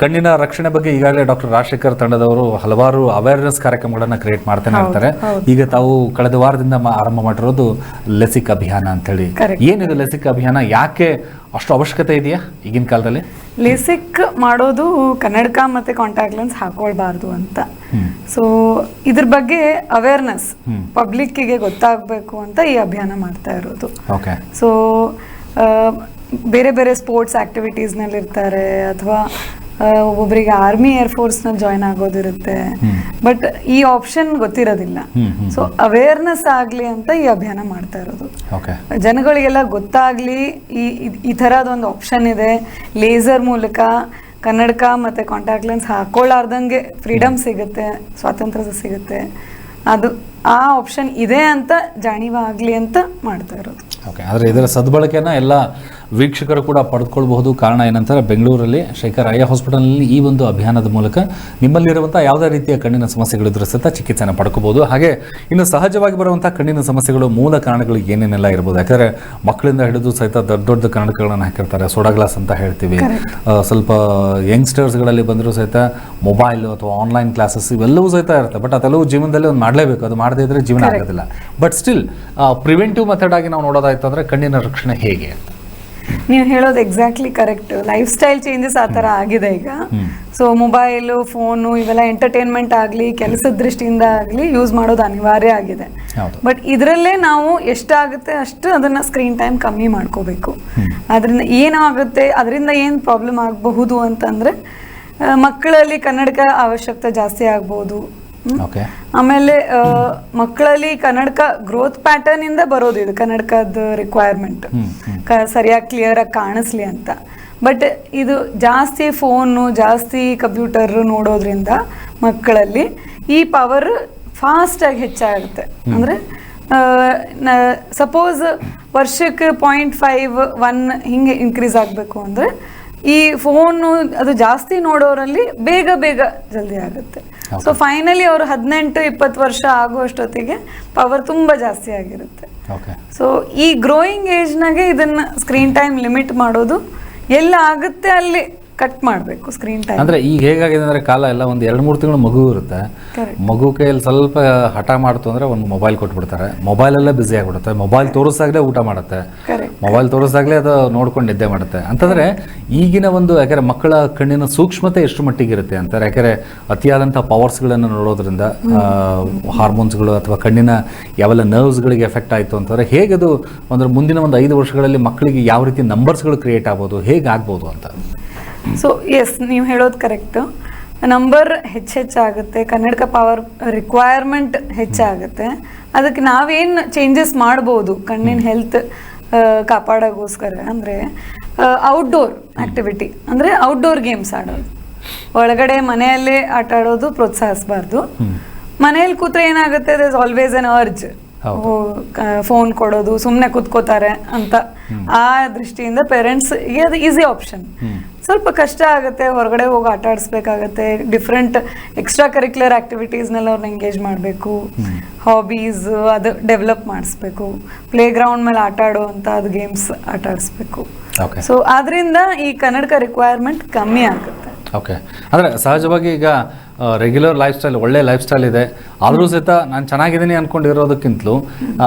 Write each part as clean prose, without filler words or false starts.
ಕಣ್ಣಿನ ರಕ್ಷಣೆ ಬಗ್ಗೆ ಈಗಾಗಲೇ ಡಾಕ್ಟರ್ ರಾಜಶೇಖರ್ ತಂಡದವರು ಹಲವಾರು ಅವೇರ್ನೆಸ್ ಕಾರ್ಯಕ್ರಮಗಳನ್ನ ಕ್ರಿಯೇಟ್ ಮಾಡ್ತಾನೆ ಇರ್ತಾರೆ. ಈಗ ತಾವು ಕಳೆದ ವಾರದಿಂದ ಆರಂಭ ಮಾಡಿರೋದು ಲೆಸಿಕ್ ಅಭಿಯಾನ ಅಂತ ಹೇಳಿ. ಏನಿದೆ ಲೆಸಿಕ್ ಅಭಿಯಾನ? ಯಾಕೆ ಅಷ್ಟು ಅವಶ್ಯಕತೆ ಇದೆಯಾ ಈಗಿನ ಕಾಲದಲ್ಲಿ? ಲೆಸಿಕ್ ಮಾಡೋದು ಕನ್ನಡಕ ಮತ್ತೆ ಕಾಂಟ್ಯಾಕ್ಟ್ ಲೆನ್ಸ್ ಹಾಕೊಳ್ಬಾರ್ದು ಅಂತ. ಸೊ ಇದ್ರ ಬಗ್ಗೆ ಅವೇರ್ನೆಸ್ ಪಬ್ಲಿಕ್ಕಿಗೆ ಗೊತ್ತಾಗಬೇಕು ಅಂತ ಈ ಅಭಿಯಾನ ಮಾಡ್ತಾ ಇರೋದು. ಸೊ ಬೇರೆ ಬೇರೆ ಸ್ಪೋರ್ಟ್ಸ್ ಆಕ್ಟಿವಿಟೀಸ್ನಲ್ಲಿ ಇರ್ತಾರೆ, ಅಥವಾ ಒಬ್ಬೊಬ್ಬರಿಗೆ ಆರ್ಮಿ ಏರ್ಫೋರ್ಸ್ನಲ್ಲಿ ಜಾಯ್ನ್ ಆಗೋದಿರುತ್ತೆ, ಬಟ್ ಈ ಆಪ್ಷನ್ ಗೊತ್ತಿರೋದಿಲ್ಲ. ಸೊ ಅವೇರ್ನೆಸ್ ಆಗಲಿ ಅಂತ ಈ ಅಭಿಯಾನ ಮಾಡ್ತಾ ಇರೋದು. ಜನಗಳಿಗೆಲ್ಲ ಗೊತ್ತಾಗ್ಲಿ ಈ ಥರದೊಂದು ಆಪ್ಷನ್ ಇದೆ, ಲೇಸರ್ ಮೂಲಕ ಕನ್ನಡಕ ಮತ್ತು ಕಾಂಟ್ಯಾಕ್ಟ್ ಲೆನ್ಸ್ ಹಾಕೊಳ್ಳಾರ್ದಂಗೆ ಫ್ರೀಡಮ್ ಸಿಗುತ್ತೆ, ಸ್ವಾತಂತ್ರ್ಯ ಸಿಗುತ್ತೆ, ಅದು ಆ ಆಪ್ಷನ್ ಇದೆ ಅಂತ ಜಾಣಿವಾಗಲಿ ಅಂತ ಮಾಡ್ತಾ ಇರೋದು. ಆದರೆ ಇದರ ಸದ್ಬಳಕೆನ ಎಲ್ಲ ವೀಕ್ಷಕರು ಕೂಡ ಪಡೆದುಕೊಳ್ಬಹುದು. ಕಾರಣ ಏನಂತಾರೆ, ಬೆಂಗಳೂರಲ್ಲಿ ಶೇಖರ್ ಐ ಹಾಸ್ಪಿಟಲ್ನಲ್ಲಿ ಈ ಒಂದು ಅಭಿಯಾನದ ಮೂಲಕ ನಿಮ್ಮಲ್ಲಿರುವಂಥ ಯಾವುದೇ ರೀತಿಯ ಕಣ್ಣಿನ ಸಮಸ್ಯೆಗಳಿದ್ರೂ ಸಹಿತ ಚಿಕಿತ್ಸೆನ ಪಡ್ಕೋಬಹುದು. ಹಾಗೆ ಇನ್ನು ಸಹಜವಾಗಿ ಬರುವಂಥ ಕಣ್ಣಿನ ಸಮಸ್ಯೆಗಳು ಮೂಲ ಕಾರಣಗಳು ಏನೇನೆಲ್ಲ ಇರ್ಬೋದು. ಯಾಕಂದರೆ ಮಕ್ಕಳಿಂದ ಹಿಡಿದು ಸಹಿತ ದೊಡ್ಡ ದೊಡ್ಡ ಕನ್ನಡಕಗಳನ್ನು ಹಾಕಿರ್ತಾರೆ, ಸೋಡಾ ಗ್ಲಾಸ್ ಅಂತ ಹೇಳ್ತೀವಿ. ಸ್ವಲ್ಪ ಯಂಗ್ಸ್ಟರ್ಸ್ಗಳಲ್ಲಿ ಬಂದರೂ ಸಹಿತ ಮೊಬೈಲು ಅಥವಾ ಆನ್ಲೈನ್ ಕ್ಲಾಸಸ್ ಇವೆಲ್ಲವೂ ಸಹಿತ ಇರುತ್ತೆ. ಬಟ್ ಅದೆಲ್ಲವೂ ಜೀವನದಲ್ಲಿ ಒಂದು ಮಾಡಲೇಬೇಕು, ಅದು ಮಾಡದೇ ಇದ್ರೆ ಜೀವನ ಆಗೋದಿಲ್ಲ. ಬಟ್ ಸ್ಟಿಲ್ ಪ್ರಿವೆಂಟಿವ್ ಮೆಥಡ್ ಆಗಿ ನಾವು ನೋಡೋದಾಯ್ತು ಅಂದರೆ ಕಣ್ಣಿನ ರಕ್ಷಣೆ ಹೇಗೆ? ನೀವು ಹೇಳೋದು exactly correct. Life style changes ಆ ಥರ ಆಗಿದೆ ಈಗ. ಸೊ ಮೊಬೈಲು, ಫೋನು ಇವೆಲ್ಲ ಎಂಟರ್ಟೈನ್ಮೆಂಟ್ ಆಗಲಿ, ಕೆಲಸದ ದೃಷ್ಟಿಯಿಂದ ಆಗಲಿ ಯೂಸ್ ಮಾಡೋದು ಅನಿವಾರ್ಯ ಆಗಿದೆ. ಬಟ್ ಇದರಲ್ಲೇ ನಾವು ಎಷ್ಟಾಗುತ್ತೆ ಅಷ್ಟು ಅದನ್ನು ಸ್ಕ್ರೀನ್ ಟೈಮ್ ಕಮ್ಮಿ ಮಾಡ್ಕೋಬೇಕು. ಅದರಿಂದ ಏನಾಗುತ್ತೆ, ಅದರಿಂದ ಏನು ಪ್ರಾಬ್ಲಮ್ ಆಗಬಹುದು ಅಂತಂದರೆ, ಮಕ್ಕಳಲ್ಲಿ ಕನ್ನಡಕ ಅವಶ್ಯಕತೆ ಜಾಸ್ತಿ ಆಗ್ಬೋದು. ಆಮೇಲೆ ಮಕ್ಕಳಲ್ಲಿ ಕನ್ನಡಕ ಗ್ರೋತ್ ಪ್ಯಾಟರ್ನ್ ಇಂದ ಬರೋದು, ಇದು ಕನ್ನಡಕದ ರಿಕ್ವೈರ್ಮೆಂಟ್ ಸರಿಯಾಗಿ ಕ್ಲಿಯರ್ ಆಗಿ ಕಾಣಿಸ್ಲಿ ಅಂತ. ಬಟ್ ಇದು ಜಾಸ್ತಿ ಫೋನು, ಜಾಸ್ತಿ ಕಂಪ್ಯೂಟರ್ ನೋಡೋದ್ರಿಂದ ಮಕ್ಕಳಲ್ಲಿ ಈ ಪವರ್ ಫಾಸ್ಟಾಗಿ ಹೆಚ್ಚಾಗುತ್ತೆ. ಅಂದರೆ ಸಪೋಸ್ ವರ್ಷಕ್ಕೆ 0.5, 1 ಹಿಂಗೆ ಇನ್ಕ್ರೀಸ್ ಆಗಬೇಕು ಅಂದರೆ ಈ ಫೋನು ಅದು ಜಾಸ್ತಿ ನೋಡೋರಲ್ಲಿ ಬೇಗ ಬೇಗ ಜಲ್ದಿ ಆಗುತ್ತೆ. ಸೊ ಫೈನಲಿ ಅವರು 18-20 ವರ್ಷ ಆಗುವಷ್ಟೊತ್ತಿಗೆ ಪವರ್ ತುಂಬ ಜಾಸ್ತಿ ಆಗಿರುತ್ತೆ. ಸೊ ಈ ಗ್ರೋಯಿಂಗ್ ಏಜ್ನಾಗೆ ಇದನ್ನ ಸ್ಕ್ರೀನ್ ಟೈಮ್ ಲಿಮಿಟ್ ಮಾಡೋದು, ಎಲ್ಲ ಆಗುತ್ತೆ ಅಲ್ಲಿ ಕಟ್ ಮಾಡಬೇಕು ಸ್ಕ್ರೀನ್ ಟೈಮ್. ಅಂದರೆ ಈಗ ಹೇಗಾಗಿದೆ ಅಂದರೆ, ಕಾಲ ಎಲ್ಲ ಒಂದು 2-3 ತಿಂಗಳು ಮಗು ಇರುತ್ತೆ, ಮಗು ಕೈಯಲ್ಲಿ ಸ್ವಲ್ಪ ಹಠ ಮಾಡ್ತು ಅಂದರೆ ಒಂದು ಮೊಬೈಲ್ ಕೊಟ್ಬಿಡ್ತಾರೆ, ಮೊಬೈಲಲ್ಲೇ ಬ್ಯುಸಿ ಆಗಿಬಿಡುತ್ತೆ, ಮೊಬೈಲ್ ತೋರಿಸ್ದಾಗಲೇ ಊಟ ಮಾಡುತ್ತೆ, ಮೊಬೈಲ್ ತೋರಿಸ್ದಾಗಲೇ ಅದು ನೋಡ್ಕೊಂಡು ನಿದ್ದೆ ಮಾಡುತ್ತೆ. ಅಂತಂದರೆ ಈಗಿನ ಒಂದು, ಯಾಕಂದರೆ ಮಕ್ಕಳ ಕಣ್ಣಿನ ಸೂಕ್ಷ್ಮತೆ ಎಷ್ಟು ಮಟ್ಟಿಗೆ ಇರುತ್ತೆ ಅಂತಾರೆ. ಯಾಕಂದರೆ ಅತಿಯಾದಂಥ ಪವರ್ಸ್ಗಳನ್ನು ನೋಡೋದ್ರಿಂದ ಹಾರ್ಮೋನ್ಸ್ಗಳು ಅಥವಾ ಕಣ್ಣಿನ ಯಾವೆಲ್ಲ ನರ್ವ್ಸ್ಗಳಿಗೆ ಎಫೆಕ್ಟ್ ಆಯಿತು ಅಂತಂದರೆ ಹೇಗದು ಅಂದರೆ ಮುಂದಿನ ಒಂದು 5 ವರ್ಷಗಳಲ್ಲಿ ಮಕ್ಕಳಿಗೆ ಯಾವ ರೀತಿ ನಂಬರ್ಸ್ಗಳು ಕ್ರಿಯೇಟ್ ಆಗ್ಬೋದು, ಹೇಗೆ ಆಗ್ಬೋದು ಅಂತ. ಸೊ ಎಸ್, ನೀವು ಹೇಳೋದು ಕರೆಕ್ಟು. ನಂಬರ್ ಹೆಚ್ಚಾಗುತ್ತೆ, ಕನ್ನಡಕ ಪವರ್ ರಿಕ್ವೈರ್ಮೆಂಟ್ ಹೆಚ್ಚಾಗುತ್ತೆ. ಅದಕ್ಕೆ ನಾವೇನು ಚೇಂಜಸ್ ಮಾಡ್ಬೋದು ಕಣ್ಣಿನ ಹೆಲ್ತ್ ಕಾಪಾಡೋಗೋಸ್ಕರ ಅಂದರೆ, ಔಟ್ಡೋರ್ ಆ್ಯಕ್ಟಿವಿಟಿ ಅಂದರೆ ಔಟ್ಡೋರ್ ಗೇಮ್ಸ್ ಆಡೋದು. ಒಳಗಡೆ ಮನೆಯಲ್ಲೇ ಆಟ ಆಡೋದು ಪ್ರೋತ್ಸಾಹಿಸಬಾರ್ದು. ಮನೆಯಲ್ಲಿ ಕೂತ್ರೆ ಏನಾಗುತ್ತೆ, there is always an urge, phone ಕೊಡೋದು, ಸುಮ್ಮನೆ ಕೂತ್ಕೋತಾರೆ ಅಂತ. ಆ ದೃಷ್ಟಿಯಿಂದ ಪೇರೆಂಟ್ಸ್ಗೆ ಅದು ಈಸಿ ಆಪ್ಷನ್. ಸ್ವಲ್ಪ ಕಷ್ಟ ಆಗುತ್ತೆ, ಹೊರಗಡೆ ಹೋಗಿ ಆಟ ಆಡಿಸ್ಬೇಕಾಗತ್ತೆ, ಡಿಫ್ರೆಂಟ್ ಎಕ್ಸ್ಟ್ರಾ ಕರಿಕ್ಯುಲರ್ ಆಕ್ಟಿವಿಟೀಸ್ನೆಲ್ಲ ಅವ್ರನ್ನ ಎಂಗೇಜ್ ಮಾಡಬೇಕು, ಹಾಬೀಸ್ ಅದು ಡೆವಲಪ್ ಮಾಡಿಸ್ಬೇಕು, ಪ್ಲೇ ಗ್ರೌಂಡ್ ಮೇಲೆ ಆಟ ಆಡೋ ಅಂತ ಅದು ಗೇಮ್ಸ್ ಆಟ ಆಡಿಸ್ಬೇಕು. ಸೊ ಅದರಿಂದ ಈ ಕನ್ನಡಕ ರಿಕ್ವೈರ್ಮೆಂಟ್ ಕಮ್ಮಿ ಆಗುತ್ತೆ. ಓಕೆ, ಅಂದರೆ ಸಹಜವಾಗಿ ಈಗ ರೆಗ್ಯುಲರ್ ಲೈಫ್ ಸ್ಟೈಲ್, ಒಳ್ಳೆ ಲೈಫ್ ಸ್ಟೈಲ್ ಇದೆ, ಆದರೂ ಸಹಿತ ನಾನು ಚೆನ್ನಾಗಿದ್ದೀನಿ ಅಂದ್ಕೊಂಡಿರೋದಕ್ಕಿಂತಲೂ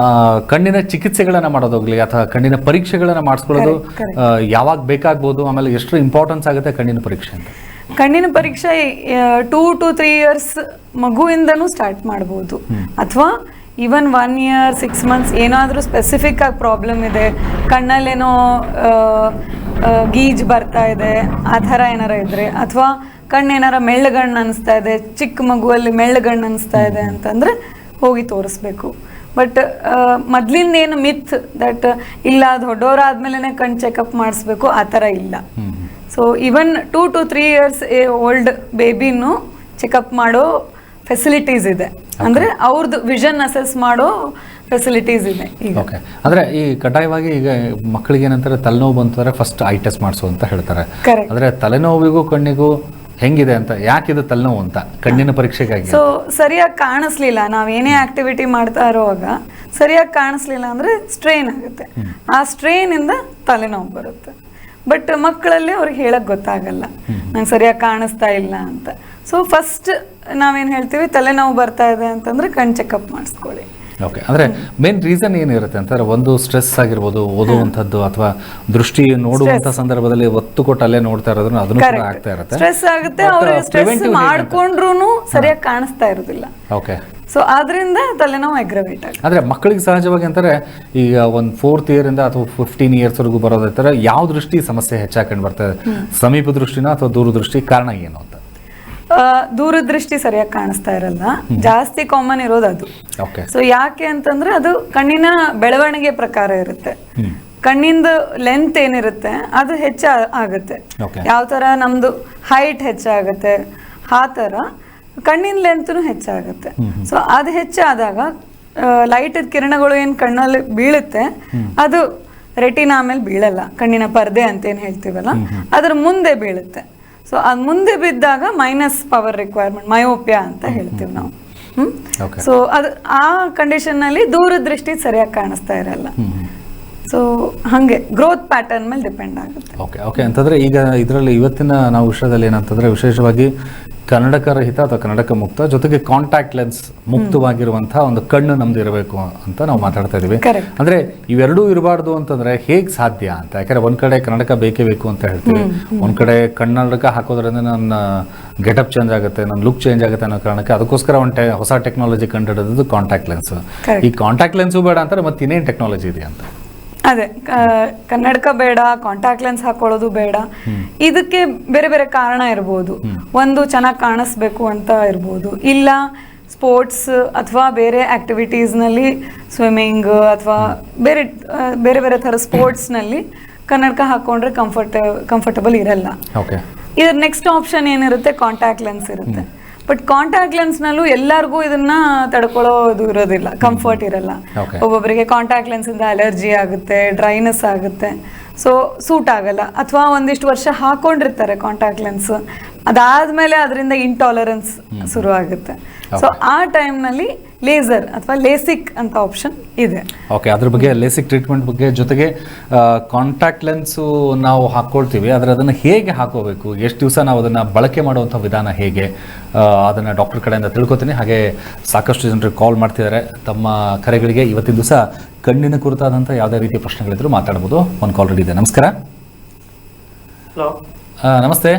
ಕಣ್ಣಿನ ಚಿಕಿತ್ಸೆಗಳನ್ನು ಮಾಡೋದೋಗ್ಲಿ ಅಥವಾ ಕಣ್ಣಿನ ಪರೀಕ್ಷೆಗಳನ್ನು ಮಾಡಿಸ್ಕೊಳ್ಳೋದು ಯಾವಾಗ ಬೇಕಾಗ್ಬೋದು, ಆಮೇಲೆ ಎಷ್ಟು ಇಂಪಾರ್ಟೆನ್ಸ್ ಆಗುತ್ತೆ ಕಣ್ಣಿನ ಪರೀಕ್ಷೆ ಅಂತ? ಕಣ್ಣಿನ ಪರೀಕ್ಷೆ 2 to 3 years ಮಗುವಿಂದನೂ ಸ್ಟಾರ್ಟ್ ಮಾಡ್ಬೋದು, ಅಥವಾ ಈವನ್ 1 year 6 months ಏನಾದರೂ ಸ್ಪೆಸಿಫಿಕ್ ಆಗಿ ಪ್ರಾಬ್ಲಮ್ ಇದೆ, ಕಣ್ಣಲ್ಲೇನೋ ಗೀಜ್ ಬರ್ತಾ ಇದೆ ಆ ಥರ ಏನಾರ ಇದ್ರೆ, ಅಥವಾ ಕಣ್ಣೇನಾರ ಮೆಳ್ಳಗಣ್ಣು ಅನಿಸ್ತಾ ಇದೆ, ಚಿಕ್ಕ ಮಗುವಲ್ಲಿ ಮೆಳ್ಳಗಣ್ಣು ಅನಿಸ್ತಾ ಇದೆ ಅಂತಂದರೆ ಹೋಗಿ ತೋರಿಸ್ಬೇಕು. ಬಟ್ ಮೊದಲಿಂದ ಏನು ಮಿತ್ ದಟ್ ಇಲ್ಲ ದೊಡ್ಡವರಾದ್ಮೇಲೆ ಕಣ್ಣು ಚೆಕಪ್ ಮಾಡಿಸ್ಬೇಕು, ಆ ಥರ ಇಲ್ಲ. So even 2 to 3 years old ಬೇಬಿನೂ ಚೆಕಪ್ ಮಾಡೋ ಫೆಸಿಲಿಟೀಸ್ ಇದೆ. ಅಂದರೆ ಅವ್ರದ್ದು ವಿಷನ್ ಅಸೆಸ್ ಮಾಡೋ ಫೆಸಿಲಿಟೀಸ್ ಇದೆ ಈಗ. ಓಕೆ, ಅಂದರೆ ಈ ಕಡ್ಡಾಯವಾಗಿ ಈಗ ಮಕ್ಕಳಿಗೆ ಏನಂತಾರೆ, ತಲೆನೋವು ಬಂತಾರೆ ಫಸ್ಟ್ ಐ ಟೆಸ್ಟ್ ಮಾಡಿಸು ಅಂತ ಹೇಳ್ತಾರೆ. ಅಂದರೆ ತಲೆನೋವಿಗೂ ಕಣ್ಣಿಗೂ ಹೆಂಗಿದೆ ಅಂತ, ಯಾಕಿದು ತಲೆನೋವು ಅಂತ ಕಣ್ಣಿನ ಪರೀಕ್ಷೆಗಾಗಿ? ಸೊ ಸರಿಯಾಗಿ ಕಾಣಿಸ್ಲಿಲ್ಲ, ನಾವೇನೇ ಆಕ್ಟಿವಿಟಿ ಮಾಡ್ತಾ ಇರುವಾಗ ಸರಿಯಾಗಿ ಕಾಣಿಸ್ಲಿಲ್ಲ ಅಂದರೆ ಸ್ಟ್ರೈನ್ ಆಗುತ್ತೆ, ಆ ಸ್ಟ್ರೈನಿಂದ ತಲೆನೋವು ಬರುತ್ತೆ. ಬಟ್ ಮಕ್ಕಳಲ್ಲಿ ಅವ್ರಿಗೆ ಹೇಳಕ್ ಗೊತ್ತಾಗಲ್ಲ ನಂಗೆ ಸರಿಯಾಗಿ ಕಾಣಿಸ್ತಾ ಇಲ್ಲ ಅಂತ. ಸೊ ಫಸ್ಟ್ ನಾವೇನು ಹೇಳ್ತೀವಿ, ತಲೆನೋವು ಬರ್ತಾ ಇದೆ ಅಂತಂದ್ರೆ ಕಣ್ ಚೆಕಪ್ ಮಾಡಿಸ್ಕೊಳ್ಳಿ. ಓಕೆ, ಅಂದರೆ ಮೇನ್ ರೀಸನ್ ಏನಿರುತ್ತೆ ಅಂತಂದ್ರೆ ಒಂದು ಸ್ಟ್ರೆಸ್ ಆಗಿರ್ಬೋದು, ಓದುವಂಥದ್ದು ಅಥವಾ ದೃಷ್ಟಿ ನೋಡುವಂಥ ಸಂದರ್ಭದಲ್ಲಿ ಒತ್ತು ಕೊಟ್ಟು ಅಲ್ಲೇ ನೋಡ್ತಾ ಇರೋದನ್ನ ಅದನ್ನು ಕೂಡ ಆಗ್ತಾ ಇರುತ್ತೆ. ಸ್ಟ್ರೆಸ್ ಆಗುತ್ತೆ, ಅವ್ರು ಸ್ಟ್ರೆಸ್ ಮಾಡ್ಕೊಂಡ್ರು ಸರಿಯಾಗಿ ಕಾಣಿಸ್ತಾ ಇರೋದಿಲ್ಲ. ಓಕೆ, ಸೊ ಆದ್ರಿಂದ ತಲೆನೋವು ಅಗ್ರವೇಟ್ ಆಗುತ್ತೆ. ಆದರೆ ಮಕ್ಕಳಿಗೆ ಸಹಜವಾಗಿ ಅಂತಾರೆ ಈಗ ಒಂದು 4th ಇಯರಿಂದ ಅಥವಾ 15 ಇಯರ್ಸ್ವರೆಗೂ ಬರೋದೈತಾರೆ ಯಾವ ದೃಷ್ಟಿ ಸಮಸ್ಯೆ ಹೆಚ್ಚಾಕೊಂಡು ಬರ್ತದೆ, ಸಮೀಪ ದೃಷ್ಟಿನ ಅಥವಾ ದೂರದೃಷ್ಟಿ, ಕಾರಣ ಏನು ಅಂತ? ದೂರದೃಷ್ಟಿ ಸರಿಯಾಗಿ ಕಾಣಿಸ್ತಾ ಇರಲ್ಲ, ಜಾಸ್ತಿ ಕಾಮನ್ ಇರೋದು ಅದು. ಸೊ ಯಾಕೆ ಅಂತಂದ್ರೆ ಅದು ಕಣ್ಣಿನ ಬೆಳವಣಿಗೆ ಪ್ರಕಾರ ಇರುತ್ತೆ. ಕಣ್ಣಿಂದ ಲೆಂತ್ ಏನಿರುತ್ತೆ ಅದು ಆಗುತ್ತೆ. ಯಾವ ತರ ನಮ್ದು ಹೈಟ್ ಹೆಚ್ಚಾಗುತ್ತೆ ಆ ತರ ಕಣ್ಣಿನ ಲೆಂತ್ನು ಹೆಚ್ಚಾಗುತ್ತೆ. ಸೊ ಅದು ಹೆಚ್ಚಾದಾಗ ಲೈಟ್ ಕಿರಣಗಳು ಏನ್ ಕಣ್ಣಲ್ಲಿ ಬೀಳುತ್ತೆ ಅದು ರೆಟಿನಾ ಮೇಲೆ ಬೀಳಲ್ಲ, ಕಣ್ಣಿನ ಪರ್ದೆ ಅಂತ ಏನ್ ಹೇಳ್ತೀವಲ್ಲ ಅದ್ರ ಮುಂದೆ ಬೀಳುತ್ತೆ. ಸೊ ಅದು ಮುಂದೆ ಬಿದ್ದಾಗ ಮೈನಸ್ ಪವರ್ ರಿಕ್ವೈರ್ಮೆಂಟ್, ಮಯೋಪಿಯಾ ಅಂತ ಹೇಳ್ತೀವಿ ನಾವು. ಸೊ ಅದು ಆ ಕಂಡೀಷನ್ ನಲ್ಲಿ ದೂರದೃಷ್ಟಿ ಸರಿಯಾಗಿ ಕಾಣಿಸ್ತಾ ಇರಲ್ಲ. ಸೊ ಹಾಗೆ ಗ್ರೋತ್ ಪ್ಯಾಟರ್ನ್ ಮೇಲೆ ಡಿಪೆಂಡ್ ಆಗುತ್ತೆ. ಓಕೆ ಅಂತಂದ್ರೆ ಈಗ ಇದರಲ್ಲಿ ಇವತ್ತಿನ ನಾವು ವಿಷಯದಲ್ಲಿ ಏನಂತಂದ್ರೆ ವಿಶೇಷವಾಗಿ ಕನ್ನಡಕ ರಹಿತ ಅಥವಾ ಕನ್ನಡಕ ಮುಕ್ತ ಜೊತೆಗೆ ಕಾಂಟ್ಯಾಕ್ಟ್ ಲೆನ್ಸ್ ಮುಕ್ತವಾಗಿರುವಂತಹ ಒಂದು ಕಣ್ಣು ನಮ್ದು ಇರಬೇಕು ಅಂತ ನಾವು ಮಾತಾಡ್ತಾ ಇದೀವಿ. ಅಂದ್ರೆ ಇವೆರಡೂ ಇರಬಾರ್ದು ಅಂತಂದ್ರೆ ಹೇಗ್ ಸಾಧ್ಯ ಅಂತ? ಯಾಕಂದ್ರೆ ಒಂದ್ ಕಡೆ ಕನ್ನಡಕ ಬೇಕೇ ಬೇಕು ಅಂತ ಹೇಳ್ತೀವಿ, ಒಂದ್ ಕಡೆ ಕನ್ನಡಕ ಹಾಕೋದ್ರಿಂದ ನನ್ನ ಗೆಟಪ್ ಚೇಂಜ್ ಆಗುತ್ತೆ, ನನ್ನ ಲುಕ್ ಚೇಂಜ್ ಆಗುತ್ತೆ ಅನ್ನೋ ಕಾರಣಕ್ಕೆ ಅದಕ್ಕೋಸ್ಕರ ಒಂದು ಹೊಸ ಟೆಕ್ನಾಲಜಿ ಕಂಡುಹಿಡಿದು ಕಾಂಟ್ಯಾಕ್ಟ್ ಲೆನ್ಸ್. ಈ ಕಾಂಟ್ಯಾಕ್ಟ್ ಲೆನ್ಸು ಬೇಡ ಅಂತಾರೆ, ಮತ್ತೆ ಇನ್ನೇನು ಟೆಕ್ನಾಲಜಿ ಇದೆ ಅಂತ? ಅದೇ ಕನ್ನಡಕ ಬೇಡ, ಕಾಂಟ್ಯಾಕ್ಟ್ ಲೆನ್ಸ್ ಹಾಕೊಳ್ಳೋದು ಬೇಡ. ಇದಕ್ಕೆ ಬೇರೆ ಬೇರೆ ಕಾರಣ ಇರ್ಬೋದು. ಒಂದು ಚೆನ್ನಾಗಿ ಕಾಣಿಸ್ಬೇಕು ಅಂತ ಇರ್ಬೋದು, ಇಲ್ಲ ಸ್ಪೋರ್ಟ್ಸ್ ಅಥವಾ ಬೇರೆ ಆಕ್ಟಿವಿಟೀಸ್ ನಲ್ಲಿ ಸ್ವಿಮ್ಮಿಂಗ್ ಅಥವಾ ಬೇರೆ ಬೇರೆ ಬೇರೆ ಥರ ಸ್ಪೋರ್ಟ್ಸ್ ನಲ್ಲಿ ಕನ್ನಡಕ ಹಾಕೊಂಡ್ರೆ ಕಂಫರ್ಟಬಲ್ ಇರಲ್ಲ. ಇದ್ರ ನೆಕ್ಸ್ಟ್ ಆಪ್ಷನ್ ಏನಿರುತ್ತೆ, ಕಾಂಟ್ಯಾಕ್ಟ್ ಲೆನ್ಸ್ ಇರುತ್ತೆ. ಬಟ್ ಕಾಂಟ್ಯಾಕ್ಟ್ ಲೆನ್ಸ್ ನಲ್ಲೂ ಎಲ್ಲರಿಗೂ ಇದನ್ನ ತಡ್ಕೊಳ್ಳೋದು ಇರೋದಿಲ್ಲ, ಕಂಫರ್ಟ್ ಇರಲ್ಲ. ಒಬ್ಬೊಬ್ಬರಿಗೆ ಕಾಂಟ್ಯಾಕ್ಟ್ ಲೆನ್ಸ್ ಇಂದ ಅಲರ್ಜಿ ಆಗುತ್ತೆ, ಡ್ರೈನೆಸ್ ಆಗುತ್ತೆ, ಸೊ ಸೂಟ್ ಆಗಲ್ಲ. ಅಥವಾ ಒಂದಿಷ್ಟು ವರ್ಷ ಹಾಕೊಂಡಿರ್ತಾರೆ ಕಾಂಟ್ಯಾಕ್ಟ್ ಲೆನ್ಸ್, ಅದಾದ್ಮೇಲೆ ಅದರಿಂದ ಇಂಟಾಲರೆನ್ಸ್ ಶುರು ಆಗುತ್ತೆ. ಸೊ ಆ ಟೈಮ್ನಲ್ಲಿ ಲೇಸರ್ ಅಥವಾ ಲೇಸಿಕ್ ಅಂತ ಆಪ್ಷನ್ ಇದೆ. ಓಕೆ, ಅದ್ರ ಬಗ್ಗೆ ಲೇಸಿಕ್ ಟ್ರೀಟ್ಮೆಂಟ್ ಬಗ್ಗೆ ಜೊತೆಗೆ ಕಾಂಟ್ಯಾಕ್ಟ್ ಲೆನ್ಸು ನಾವು ಹಾಕ್ಕೊಳ್ತೀವಿ, ಆದರೆ ಅದನ್ನು ಹೇಗೆ ಹಾಕೋಬೇಕು, ಎಷ್ಟು ದಿವಸ ನಾವು ಅದನ್ನು ಬಳಕೆ ಮಾಡುವಂಥ ವಿಧಾನ ಹೇಗೆ, ಅದನ್ನು ಡಾಕ್ಟರ್ ಕಡೆಯಿಂದ ತಿಳ್ಕೊತೀನಿ. ಹಾಗೆ ಸಾಕಷ್ಟು ಜನರಿಗೆ ಕಾಲ್ ಮಾಡ್ತಿದ್ದಾರೆ. ತಮ್ಮ ಕರೆಗಳಿಗೆ ಇವತ್ತಿನ ದಿವಸ ಕಣ್ಣಿನ ಕುರಿತಾದಂಥ ಯಾವುದೇ ರೀತಿಯ ಪ್ರಶ್ನೆಗಳಿದ್ರು ಮಾತಾಡ್ಬೋದು. ಒಂದು ಕಾಲ್ ರೆಡಿ ಇದೆ. ನಮಸ್ಕಾರ. ಹಲೋ, ನಮಸ್ತೆ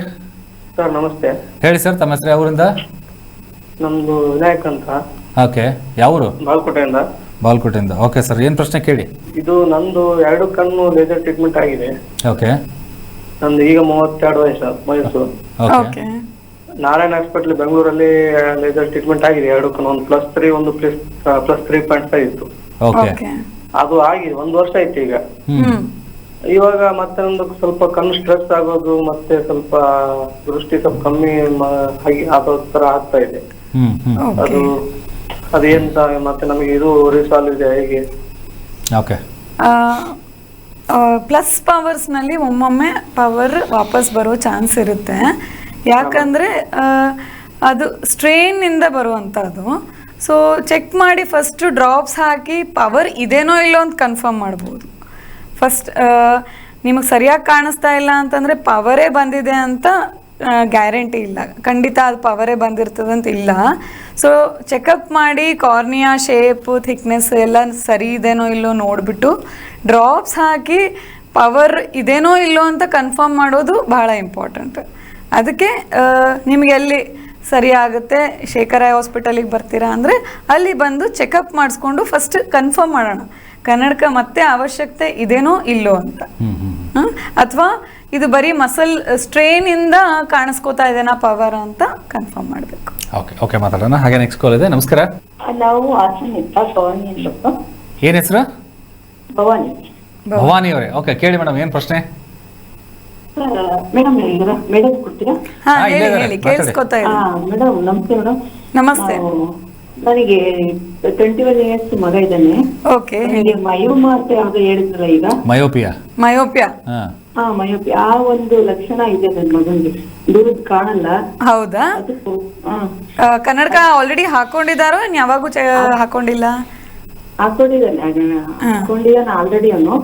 ಸರ್. ನಮಸ್ತೆ. ಹೇಳಿ ಸರ್, ತಮ್ಮ ಹೆಸರು ಯಾವೂರಿಂದ? ನಮ್ದು ವಿನಾಯಕ್ ಅಂತ. ಓಕೆ, ಯಾವೂರು? ಬಾಲ್ಕೋಟೆಯಿಂದ. ಬಾಲ್ಕೋಟೆಯಿಂದ. ಓಕೆ ಸರ್, ಏನು ಪ್ರಶ್ನೆ ಕೇಳಿ. ಇದು ನಂದು 2 ಕಣ್ಣು ಲೇಸರ್ ಟ್ರೀಟ್ಮೆಂಟ್ ಆಗಿದೆ. ಓಕೆ. ನಂದು ಈಗ 32 ವಯಸ್ಸು. ಓಕೆ. ನಾರಾಯಣ ಹಾಸ್ಪಿಟಲ್ ಬೆಂಗಳೂರಲ್ಲಿ ಲೇಸರ್ ಟ್ರೀಟ್ಮೆಂಟ್ ಆಗಿದೆ. 2 ಕಣ್ಣು, ಒಂದು +3 ಒಂದು +3.5 ಇತ್ತು. ಓಕೆ. ಅದು ಆಗಿ 1 ವರ್ಷ ಆಯ್ತು ಈಗ. ಇವಾಗ ಮತ್ತೆ ಒಂದು ಸ್ವಲ್ಪ ಕಣ್ಣು ಸ್ಟ್ರೆಸ್ ಆಗೋದು, ಮತ್ತೆ ಸ್ವಲ್ಪ ದೃಷ್ಟಿ ಸ್ವಲ್ಪ ಕಮ್ಮಿ ಆಗೋ ತರ ಆಗ್ತಾ ಇದೆ. ಅದೇಂತ ಮತ್ತೆ ನಮಗೆ ಇದು ರಿಸಾಲ್ವ್ ಇದೆ ಹೇಗೆ? ಓಕೆ. ಪ್ಲಸ್ ಪವರ್ಸ್ ನಲ್ಲಿ ಒಮ್ಮೊಮ್ಮೆ ಪವರ್ ವಾಪಸ್ ಬರೋ ಚಾನ್ಸ್ ಇರುತ್ತೆ. ಯಾಕಂದ್ರೆ ಅದು ಸ್ಟ್ರೈನ್ ಇಂದ ಬರುವಂತದ್ದು. ಸೊ ಚೆಕ್ ಮಾಡಿ ಫಸ್ಟ್ ಡ್ರಾಪ್ಸ್ ಹಾಕಿ ಪವರ್ ಇದೇನೋ ಇಲ್ಲೋ ಅಂತ ಕನ್ಫರ್ಮ್ ಮಾಡ್ಬೋದು. ಫಸ್ಟ್ ನಿಮಗೆ ಸರಿಯಾಗಿ ಕಾಣಿಸ್ತಾ ಇಲ್ಲ ಅಂತಂದರೆ ಪವರೇ ಬಂದಿದೆ ಅಂತ ಗ್ಯಾರಂಟಿ ಇಲ್ಲ, ಖಂಡಿತ ಅದು ಪವರೇ ಬಂದಿರ್ತದಂತ ಇಲ್ಲ. ಸೊ ಚೆಕಪ್ ಮಾಡಿ ಕಾರ್ನಿಯಾ ಶೇಪ್, ಥಿಕ್ನೆಸ್ ಎಲ್ಲ ಸರಿ ಇದೆನೋ ಇಲ್ಲೋ ನೋಡಿಬಿಟ್ಟು ಡ್ರಾಪ್ಸ್ ಹಾಕಿ ಪವರ್ ಇದೇನೋ ಇಲ್ಲೋ ಅಂತ ಕನ್ಫರ್ಮ್ ಮಾಡೋದು ಬಹಳ ಇಂಪಾರ್ಟೆಂಟ್. ಅದಕ್ಕೆ ನಿಮಗೆ ಎಲ್ಲಿ ಸರಿ ಆಗುತ್ತೆ, ಶೇಖರ್ ಐ ಹಾಸ್ಪಿಟಲಿಗೆ ಬರ್ತೀರಾ ಅಂದರೆ ಅಲ್ಲಿ ಬಂದು ಚೆಕಪ್ ಮಾಡಿಸ್ಕೊಂಡು ಫಸ್ಟ್ ಕನ್ಫರ್ಮ್ ಮಾಡೋಣ ಕನ್ನಡಕ ಮತ್ತೆ ಅವಶ್ಯಕತೆ ಇದೇನೋ ಇಲ್ಲೋ ಅಂತ. ಅಥವಾ ಇದು ಬರೀ ಮಸಲ್ ಸ್ಟ್ರೈನ್ ಇಂದ ಕಾಣಿಸ್ಕೋತಾ ಇದೆನಾ ಪವರ್ ಅಂತ ಕನ್ಫರ್ಮ್ ಮಾಡಬೇಕು. ಓಕೆ ಓಕೆ, ಮಾತಾಡೋಣ. ಹಾಗೆ ನೆಕ್ಸ್ಟ್ ಕಾಲ್ ಇದೆ. ನಮಸ್ಕಾರ. ನಾವು ಹಾಸನಿಂದ ಭವಾನಿ ಅಂತ. ಏನು ಹೆಸರು? ಭವಾನಿ. ಭವಾನಿ ಅವರೇ. ಓಕೆ, ಕೇಳಿ ಮೇಡಮ್, ಏನು ಪ್ರಶ್ನೆ? ಮೇಡಮ್ ಮೇಡಮ್ ಕೊಡ್ತೀರಾ? ಹೇಳಿ, ಕೇಳಿಸ್ಕೊತಾ ಇದೆ. ಮೇಡಮ್ ನಮಸ್ತೆ. ಮೇಡಮ್ ನಮಸ್ತೆ. ನನಗೆ 21 ಇಯರ್ಸ್ ಮಗ ಇದ್ದಾನೆ. ಓಕೆ. ಮಯೋಮಾ ಅಂತ ಯಾವ್ದು ಹೇಳಿದ್ರಲ್ಲ ಈಗ, ಮಯೋಪಿಯಾ. ಮಯೋಪಿಯಾ. ಮಯೋಪಿಯಾ ಆ ಒಂದು ಲಕ್ಷಣ ಇದೆ ನನ್ನ ಮಗನಿಗೆ, ದೂರದ ಕಾಣಲ್ಲ. ಹೌದಾ? ಕನ್ನಡಕ ಆಲ್ರೆಡಿ ಹಾಕೊಂಡಿದಾರೋ ಯಾವಾಗೂ ಹಾಕೊಂಡಿಲ್ಲ? ಹಾಕೊಂಡಿದ್ದಾನೆ ಆಲ್ರೆಡಿ. ಅವನು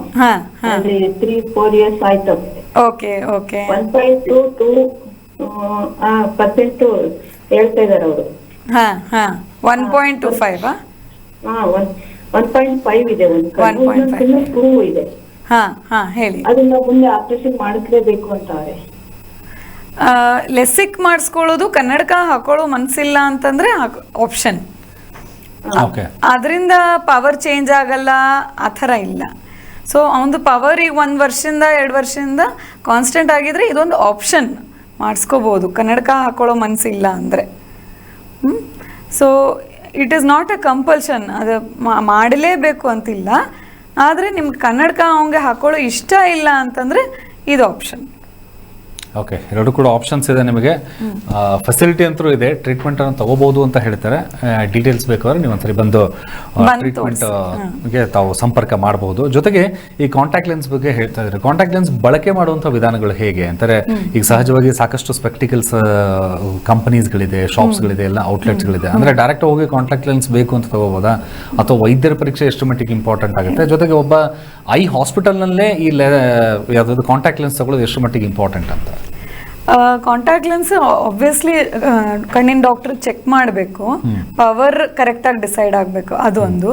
3-4 ಇಯರ್ಸ್ ಆಯ್ತು. ಓಕೆ ಓಕೆ 1.22% ಹೇಳ್ತಾ ಇದಾರೆ ಅವರು. ಹಾ ಹಾ 1.25 1.5 ಇದೆ ಒಂದು ಕಣ್ಣು, 1.5 ಇನ್ನೊಂದು ಕಣ್ಣು 2 ಇದೆ. ಹಾ ಹಾ ಹೇಳಿ. ಅದನ್ನ ಮುಂದೆ ಆಪರೇಷನ್ ಮಾಡಿಸ್ಲೇಬೇಕು ಅಂತಾರೆ. ಲೆಸಿಕ್ ಮಾಡಿಸ್ಕೊಳ್ಳೋದು, ಕನ್ನಡಕ ಹಾಕೊಳ್ಳೋ ಮನಸ್ಸಿಲ್ಲ ಅಂತಂದ್ರೆ ಆಪ್ಷನ್. ಓಕೆ. ಅದರಿಂದ ಪವರ್ ಚೇಂಜ್ ಆಗಲ್ಲ ಆ ಥರ ಇಲ್ಲ. ಸೊ ಅವನದು ಪವರ್ ಈಗ 1 ವರ್ಷದಿಂದ 2 ವರ್ಷದಿಂದ ಕಾನ್ಸ್ಟೆಂಟ್ ಆಗಿದ್ರೆ ಇದೊಂದು ಆಪ್ಷನ್ ಮಾಡಿಸ್ಕೋಬೋದು, ಕನ್ನಡಕ ಹಾಕೊಳ್ಳೋ ಮನಸ್ಸಿಲ್ಲ ಅಂದರೆ. So it is not A compulsion, ಅದು ಮಾಡಲೇಬೇಕು ಅಂತಿಲ್ಲ. ಆದರೆ ನಿಮ್ಗೆ ಕನ್ನಡಕ ಅವನಿಗೆ ಹಾಕೊಳ್ಳೋ ಇಷ್ಟ ಇಲ್ಲ ಅಂತಂದರೆ ಇದು ಆಪ್ಷನ್. ಓಕೆ, ಎರಡು ಕೂಡ ಆಪ್ಷನ್ಸ್ ಇದೆ ನಿಮಗೆ. ಫೆಸಿಲಿಟಿ ಅಂತೂ ಇದೆ, ಟ್ರೀಟ್ಮೆಂಟ್ ಅನ್ನು ತಗೋಬಹುದು ಅಂತ ಹೇಳ್ತಾರೆ. ಡೀಟೇಲ್ಸ್ ಬೇಕಾದ್ರೆ ನೀವು ಒಂದ್ಸರಿ ಬಂದು ಟ್ರೀಟ್ಮೆಂಟ್ಗೆ ತಾವು ಸಂಪರ್ಕ ಮಾಡಬಹುದು. ಜೊತೆಗೆ ಈ ಕಾಂಟ್ಯಾಕ್ಟ್ ಲೆನ್ಸ್ ಬಗ್ಗೆ ಹೇಳ್ತಾ ಇದ್ದಾರೆ. ಕಾಂಟ್ಯಾಕ್ಟ್ ಲೆನ್ಸ್ ಬಳಕೆ ಮಾಡುವಂಥ ವಿಧಾನಗಳು ಹೇಗೆ ಅಂತಾರೆ? ಈಗ ಸಹಜವಾಗಿ ಸಾಕಷ್ಟು ಸ್ಪೆಕ್ಟಿಕಲ್ಸ್ ಕಂಪನೀಸ್ಗಳಿದೆ, ಶಾಪ್ಸ್ಗಳಿದೆ, ಎಲ್ಲ ಔಟ್ಲೆಟ್ಸ್ಗಳಿದೆ. ಅಂದರೆ ಡೈರೆಕ್ಟ್ ಹೋಗಿ ಕಾಂಟ್ಯಾಕ್ಟ್ ಲೆನ್ಸ್ ಬೇಕು ಅಂತ ತಗೋಬೋದಾ, ಅಥವಾ ವೈದ್ಯರ ಪರೀಕ್ಷೆ ಎಷ್ಟು ಮಟ್ಟಿಗೆ ಇಂಪಾರ್ಟೆಂಟ್ ಆಗುತ್ತೆ? ಜೊತೆಗೆ ಒಬ್ಬ ಐ ಹಾಸ್ಪಿಟಲ್ನಲ್ಲೇ ಈ ಯಾವುದಾದ್ರು ಕಾಂಟ್ಯಾಕ್ಟ್ ಲೆನ್ಸ್ ತಗೊಳ್ಳೋದು ಎಷ್ಟು ಮಟ್ಟಿಗೆ ಇಂಪಾರ್ಟೆಂಟ್ ಅಂತ? ಕಾಂಟ್ಯಾಕ್ಟ್ ಲೆನ್ಸ್ ಆಬ್ವಿಯಸ್ಲಿ ಕಣ್ಣಿನ ಡಾಕ್ಟರ್ ಚೆಕ್ ಮಾಡಬೇಕು, ಪವರ್ ಕರೆಕ್ಟಾಗಿ ಡಿಸೈಡ್ ಆಗಬೇಕು, ಅದು ಒಂದು.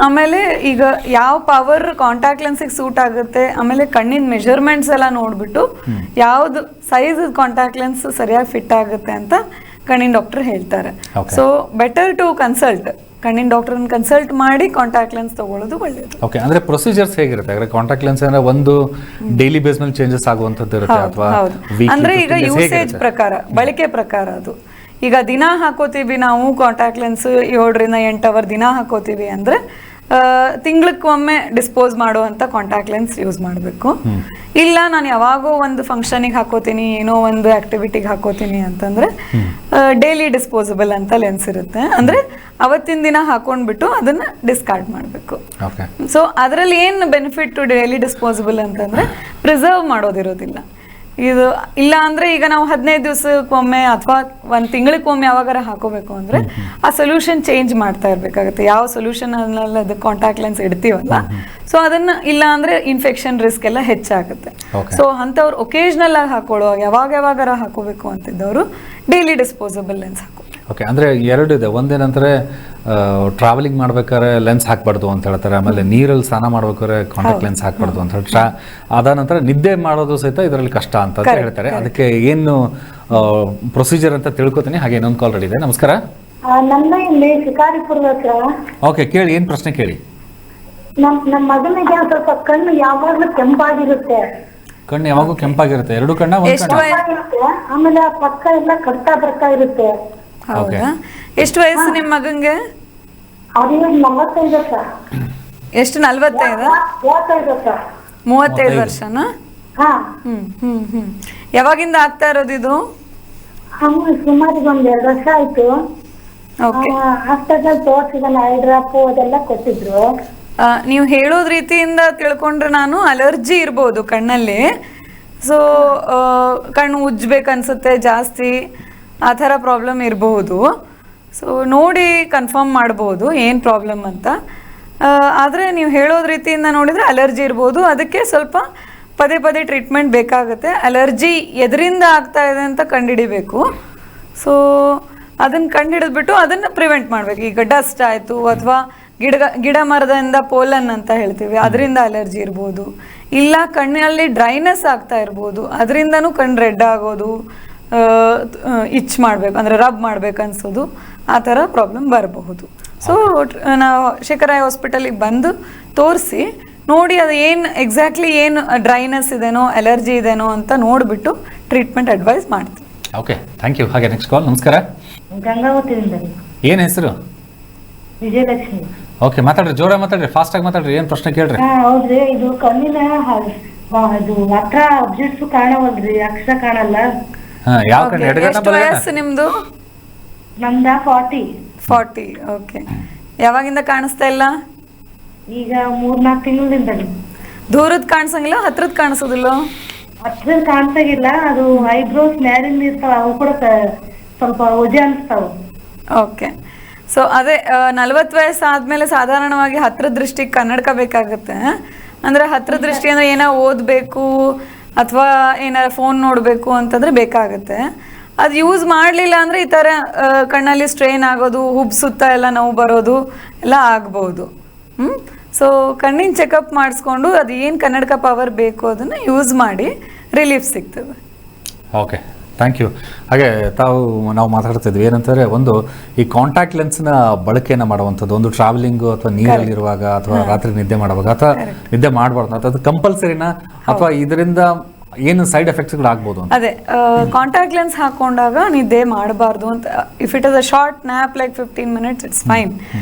ಆಮೇಲೆ ಈಗ ಯಾವ ಪವರ್ ಕಾಂಟ್ಯಾಕ್ಟ್ ಲೆನ್ಸಿಗೆ ಸೂಟ್ ಆಗುತ್ತೆ, ಆಮೇಲೆ ಕಣ್ಣಿನ ಮೆಜರ್ಮೆಂಟ್ಸ್ ಎಲ್ಲ ನೋಡಿಬಿಟ್ಟು ಯಾವ್ದು ಸೈಜ್ ಕಾಂಟ್ಯಾಕ್ಟ್ ಲೆನ್ಸ್ ಸರಿಯಾಗಿ ಫಿಟ್ ಆಗುತ್ತೆ ಅಂತ ಕಣ್ಣಿನ ಡಾಕ್ಟರ್ ಹೇಳ್ತಾರೆ. ಸೊ ಬೆಟರ್ ಟು ಕನ್ಸಲ್ಟ್, ಕಣ್ಣಿನ ಡಾಕ್ಟರ್ನ ಕನ್ಸಲ್ಟ್ ಮಾಡಿ ಕಾಂಟ್ಯಾಕ್ಟ್ ಲೆನ್ಸ್ ತಗೊಳ್ಳೋದು ಒಳ್ಳೆಯದು. ಓಕೆ, ಅಂದ್ರೆ ಪ್ರೊಸೀಜರ್ಸ್ ಹೇಗಿರುತ್ತೆ? ಅಂದ್ರೆ ಕಾಂಟ್ಯಾಕ್ಟ್ ಲೆನ್ಸ್ ಅಂದ್ರೆ ಒಂದು ಡೈಲಿ ಬೇಸ್ ಮೇಲೆ ಚೇಂಜಸ್ ಆಗುವಂತದ್ದು ಇರುತ್ತೆ ಅಥವಾ ಅಂದ್ರೆ ಈಗ ಯೂಸೇಜ್ ಪ್ರಕಾರ, ಬಳಕೆ ಪ್ರಕಾರ ಅದು. ಈಗ ದಿನ ಹಾಕೋತೀವಿ ನಾವು ಕಾಂಟ್ಯಾಕ್ಟ್ ಲೆನ್ಸ್ 7 ರಿಂದ 8 ಅವರ್ ದಿನ ಹಾಕೋತೀವಿ ಅಂದ್ರೆ ತಿಂಗಳಕ್ಕೊಮ್ಮೆ ಡಿಸ್ಪೋಸ್ ಮಾಡುವಂತ ಕಾಂಟ್ಯಾಕ್ಟ್ ಲೆನ್ಸ್ ಯೂಸ್ ಮಾಡಬೇಕು. ಇಲ್ಲ ನಾನು ಯಾವಾಗೋ ಒಂದು ಫಂಕ್ಷನಿಗೆ ಹಾಕೋತೀನಿ, ಏನೋ ಒಂದು ಆಕ್ಟಿವಿಟಿಗೆ ಹಾಕೋತೀನಿ ಅಂತಂದ್ರೆ ಡೈಲಿ ಡಿಸ್ಪೋಸಬಲ್ ಅಂತ ಲೆನ್ಸ್ ಇರುತ್ತೆ. ಅಂದ್ರೆ ಅವತ್ತಿನ ದಿನ ಹಾಕೊಂಡ್ಬಿಟ್ಟು ಅದನ್ನ ಡಿಸ್ಕಾರ್ಡ್ ಮಾಡಬೇಕು. ಸೊ ಅದರಲ್ಲಿ ಏನು ಬೆನಿಫಿಟ್ ಡೈಲಿ ಡಿಸ್ಪೋಸಬಲ್ ಅಂತಂದ್ರೆ ಪ್ರಿಸರ್ವ್ ಮಾಡೋದಿರೋದಿಲ್ಲ. ಇದು ಇಲ್ಲ ಅಂದ್ರೆ ಈಗ ನಾವು 15 ದಿವಸಕ್ಕೊಮ್ಮೆ ಅಥವಾ 1 ತಿಂಗಳಿಗೊಮ್ಮೆ ಯಾವಾಗಾರ ಹಾಕೋಬೇಕು ಅಂದ್ರೆ ಆ ಸೊಲ್ಯೂಷನ್ ಚೇಂಜ್ ಮಾಡ್ತಾ ಇರ್ಬೇಕಾಗುತ್ತೆ. ಯಾವ ಸೊಲ್ಯೂಷನ್ ಅಲ್ಲಿ ಅದು ಕಾಂಟ್ಯಾಕ್ಟ್ ಲೆನ್ಸ್ ಇಡ್ತೀವಲ್ಲ, ಸೊ ಅದನ್ನ ಇಲ್ಲ ಅಂದ್ರೆ ಇನ್ಫೆಕ್ಷನ್ ರಿಸ್ಕ್ ಎಲ್ಲ ಹೆಚ್ಚಾಗುತ್ತೆ. ಸೊ ಅಂಥವ್ರು ಒಕೇಶನಲ್ ಆಗಿ ಹಾಕೊಳ್ಳೋ, ಯಾವಾಗಾರ ಹಾಕೋಬೇಕು ಅಂತಿದ್ದವರು ಡೈಲಿ ಡಿಸ್ಪೋಸಬಲ್ ಲೆನ್ಸ್ ಹಾಕೋ. ಓಕೆ, ಅಂದರೆ ಎರಡು ಇದೆ. ಒಂದೇನಂದರೆ ಟ್ರಾವೆಲಿಂಗ್ ಮಾಡ್ಬೇಕಾದ್ರೆ ಲೆನ್ಸ್ ಹಾಕ್ಬಾರ್ದು ಅಂತ ಹೇಳ್ತಾರೆ. ಆಮೇಲೆ ನೀರಲ್ಲಿ ಸ್ನಾನ ಮಾಡ್ಬೇಕಾದ್ರೆ ಕಾಂಟ್ಯಾಕ್ಟ್ ಲೆನ್ಸ್ ಹಾಕ್ಬಾರ್ದು ಅಂತ ಹೇಳಿ. ಅದ ನಂತರ ನಿದ್ದೆ ಮಾಡೋದು ಸಹಿತ ಇದರಲ್ಲಿ ಕಷ್ಟ ಅಂತ ಹೇಳ್ತಾರೆ. ಅದಕ್ಕೆ ಏನು ಪ್ರೊಸೀಜರ್ ಅಂತ ತಿಳ್ಕೊತೀನಿ. ಹಾಗೆ ಇನ್ನೊಂದು ಕಾಲ್ ರೆಡಿ ಇದೆ. ನಮಸ್ಕಾರ. ನನ್ನ ಇಲ್ಲಿ ಶಿಕಾರಿಪುರದ ಹತ್ರ. ಓಕೆ, ಕೇಳಿ, ಏನು ಪ್ರಶ್ನೆ ಕೇಳಿ. ನಮ್ಮ ಮಗನಿಗೆ ಸ್ವಲ್ಪ ಕಣ್ಣು ಯಾವಾಗಲೂ ಕೆಂಪಾಗಿರುತ್ತೆ. ಕಣ್ಣು ಯಾವಾಗೂ ಕೆಂಪಾಗಿರುತ್ತೆ? ಎರಡು ಕಣ್ಣ, ಒಂದು ಕಣ್ಣ? ಆಮೇಲೆ ಆ ಪಕ್ಕ ಎಲ್ಲ ಕಟ್ತಾ ಬರ್ತಾ ಇರುತ್ತೆ. ಹೌದಾ? ಎಷ್ಟು ವಯಸ್ಸು ನಿಮ್ಮ ಮಗಂಗೆ? ಅವ್ರಿಗೆ 45 ವರ್ಷ. ಎಷ್ಟು? 45? 35 ವರ್ಷನಾ? ಯಾವಾಗಿಂದ ಆಗ್ತಾ ಇರೋದು ಇದು? ಸುಮಾರು 1-2 ವರ್ಷ ಆಯ್ತು. ಹಾಸ್ಪಿಟಲ್ ತೋರಿಸಿದ ಐ ಡ್ರಾಪ್ ಅದೆಲ್ಲ ಕೊಟ್ಟಿದ್ರು. ನೀವು ಹೇಳೋದ್ ರೀತಿಯಿಂದ ತಿಳ್ಕೊಂಡ್ರೆ ನಾನು ಅಲರ್ಜಿ ಇರ್ಬೋದು ಕಣ್ಣಲ್ಲಿ. ಸೊ ಕಣ್ಣು ಉಜ್ಬೇಕನ್ಸುತ್ತೆ ಜಾಸ್ತಿ, ಆ ಥರ ಪ್ರಾಬ್ಲಮ್ ಇರಬಹುದು. ಸೊ ನೋಡಿ ಕನ್ಫರ್ಮ್ ಮಾಡ್ಬೋದು ಏನು ಪ್ರಾಬ್ಲಮ್ ಅಂತ. ಆದರೆ ನೀವು ಹೇಳೋದ್ ರೀತಿಯಿಂದ ನೋಡಿದರೆ ಅಲರ್ಜಿ ಇರ್ಬೋದು. ಅದಕ್ಕೆ ಸ್ವಲ್ಪ ಪದೇ ಟ್ರೀಟ್ಮೆಂಟ್ ಬೇಕಾಗುತ್ತೆ. ಅಲರ್ಜಿ ಎದರಿಂದ ಆಗ್ತಾ ಇದೆ ಅಂತ ಕಂಡುಹಿಡಿಬೇಕು. ಸೊ ಅದನ್ನು ಕಂಡುಹಿಡಿದ್ಬಿಟ್ಟು ಅದನ್ನು ಪ್ರಿವೆಂಟ್ ಮಾಡಬೇಕು. ಈಗ ಡಸ್ಟ್ ಆಯಿತು ಅಥವಾ ಗಿಡ ಮರದಿಂದ ಪೋಲನ್ ಅಂತ ಹೇಳ್ತೀವಿ, ಅದರಿಂದ ಅಲರ್ಜಿ ಇರ್ಬೋದು. ಇಲ್ಲ ಕಣ್ಣಲ್ಲಿ ಡ್ರೈನೆಸ್ ಆಗ್ತಾ ಇರ್ಬೋದು, ಅದರಿಂದನೂ ಕಣ್ಣು ರೆಡ್ ಆಗೋದು, ಇಚ್ ಮಾಡಬೇಕು ಅಂದರೆ ರಬ್ ಮಾಡ್ಬೇಕು ಅನ್ಸೋದು, ಆ ಥರ ಪ್ರಾಬ್ಲಮ್ ಬರಬಹುದು. ಸೊ ನಾವು ಶೇಖರ್ ಐ ಹಾಸ್ಪಿಟಲಿಗೆ ಬಂದು ತೋರಿಸಿ ನೋಡಿ ಅದು ಏನು ಎಕ್ಸಾಕ್ಟ್ಲಿ ಏನು ಡ್ರೈನೆಸ್ ಇದೆನೋ ಅಲರ್ಜಿ ಇದೆನೋ ಅಂತ ನೋಡಿಬಿಟ್ಟು ಟ್ರೀಟ್ಮೆಂಟ್ ಅಡ್ವೈಸ್ ಮಾಡ್ತೀವಿ. Okay, thank you. ಹಾಗೆ ನೆಕ್ಸ್ಟ್ ಕಾಲ್. ನಮಸ್ಕಾರ. ಗಂಗಾವತಿಯಿಂದ. ಏನು ಹೆಸರು? ವಿಜಯಲಕ್ಷ್ಮಿ. ಓಕೆ, ಮಾತಾಡ್ರಿ, ಜೋರಾಗಿ ಮಾತಾಡ್ರಿ, ಫಾಸ್ಟಾಗಿ ಮಾತಾಡ್ರಿ. ಏನು ಪ್ರಶ್ನೆ ಕೇಳ್ರಿ? ಹೌದ್ರಿ, ಇದು ಕಣ್ಣಿನ ಅದು ಹತ್ರ ಅಬ್ಜೆಕ್ಟ್ಸ್ ಕಾಣವಲ್ರಿ, ಅಕ್ಷರ ಕಾಣಲ್ಲ. ಯಾವ ಕಣ್ಣು? ಎಷ್ಟು ವಯಸ್ಸು ನಿಮ್ದು? ನಮ್ದ 40. ಓಕೆ. ಯಾವಾಗಿಂದ ಕಾಣಿಸ್ತಾ ಇಲ್ಲ? ಈಗ 3-4 ತಿಂಗಳಿಂದ. ದೂರದ ಕಾಣಿಸಂಗಿಲ್ಲ, ಹತ್ರದ ಕಾಣಿಸೋದಿಲ್ಲ? ಹತ್ರದ ಕಾಣಿಸಂಗಿಲ್ಲ. ಅದು ಐಬ್ರೋಸ್ ಮ್ಯಾಲಿಂದ ಇರ್ತಾವ, ಅವು ಕೂಡ ಸ್ವಲ್ಪ ವಜೆ ಅನಿಸ್ತಾವ. ಓಕೆ. ಸೊ ಅದೇ 40 ವಯಸ್ಸು ಆದಮೇಲೆ ಸಾಧಾರಣವಾಗಿ ಹತ್ರದ ದೃಷ್ಟಿಗೆ ಕನ್ನಡಕ ಬೇಕಾಗುತ್ತೆ. ಅಂದರೆ ಹತ್ರದ ದೃಷ್ಟಿ ಅಂದರೆ ಏನೋ ಓದಬೇಕು ಅಥವಾ ಏನಾರ ಫೋನ್ ನೋಡಬೇಕು ಅಂತಂದರೆ ಬೇಕಾಗುತ್ತೆ. ಅದು ಯೂಸ್ ಮಾಡಲಿಲ್ಲ ಅಂದರೆ ಈ ಥರ ಕಣ್ಣಲ್ಲಿ ಸ್ಟ್ರೈನ್ ಆಗೋದು, ಹುಬ್ ಸುತ್ತ ಎಲ್ಲ ನೋವು ಬರೋದು ಎಲ್ಲ ಆಗ್ಬೋದು. ಸೊ ಕಣ್ಣಿನ ಚೆಕಪ್ ಮಾಡಿಸ್ಕೊಂಡು ಅದು ಏನು ಕನ್ನಡಕ ಪವರ್ ಬೇಕು ಅದನ್ನು ಯೂಸ್ ಮಾಡಿ ರಿಲೀಫ್ ಸಿಗ್ತದೆ. Okay, thank you. ಹಾಗೆ ನಾವು ಮಾತಾಡ್ತಿದ್ವಿ ಏನಂತಂದರೆ, ಒಂದು ಈ ಕಾಂಟ್ಯಾಕ್ಟ್ ಲೆನ್ಸ್ನ ಬಳಕೆಯನ್ನು ಮಾಡುವಂಥದ್ದು, ಒಂದು ಟ್ರಾವೆಲಿಂಗು ಅಥವಾ ನೀರಲ್ಲಿರುವಾಗ ಅಥವಾ ರಾತ್ರಿ ನಿದ್ದೆ ಮಾಡುವಾಗ ಅಥವಾ ನಿದ್ದೆ ಮಾಡಬಾರ್ದು ಅಥವಾ ಅದು ಕಂಪಲ್ಸರಿನಾ ಅಥವಾ ಇದರಿಂದ ಏನು ಸೈಡ್ ಎಫೆಕ್ಟ್ಸ್ಗಳು ಆಗ್ಬೋದು ಅಂತ? ಅದೇ ಕಾಂಟ್ಯಾಕ್ಟ್ ಲೆನ್ಸ್ ಹಾಕೊಂಡಾಗ ನಿದ್ದೆ ಮಾಡಬಾರ್ದು ಅಂತ. If it is a short nap like 15 minutes it's fine.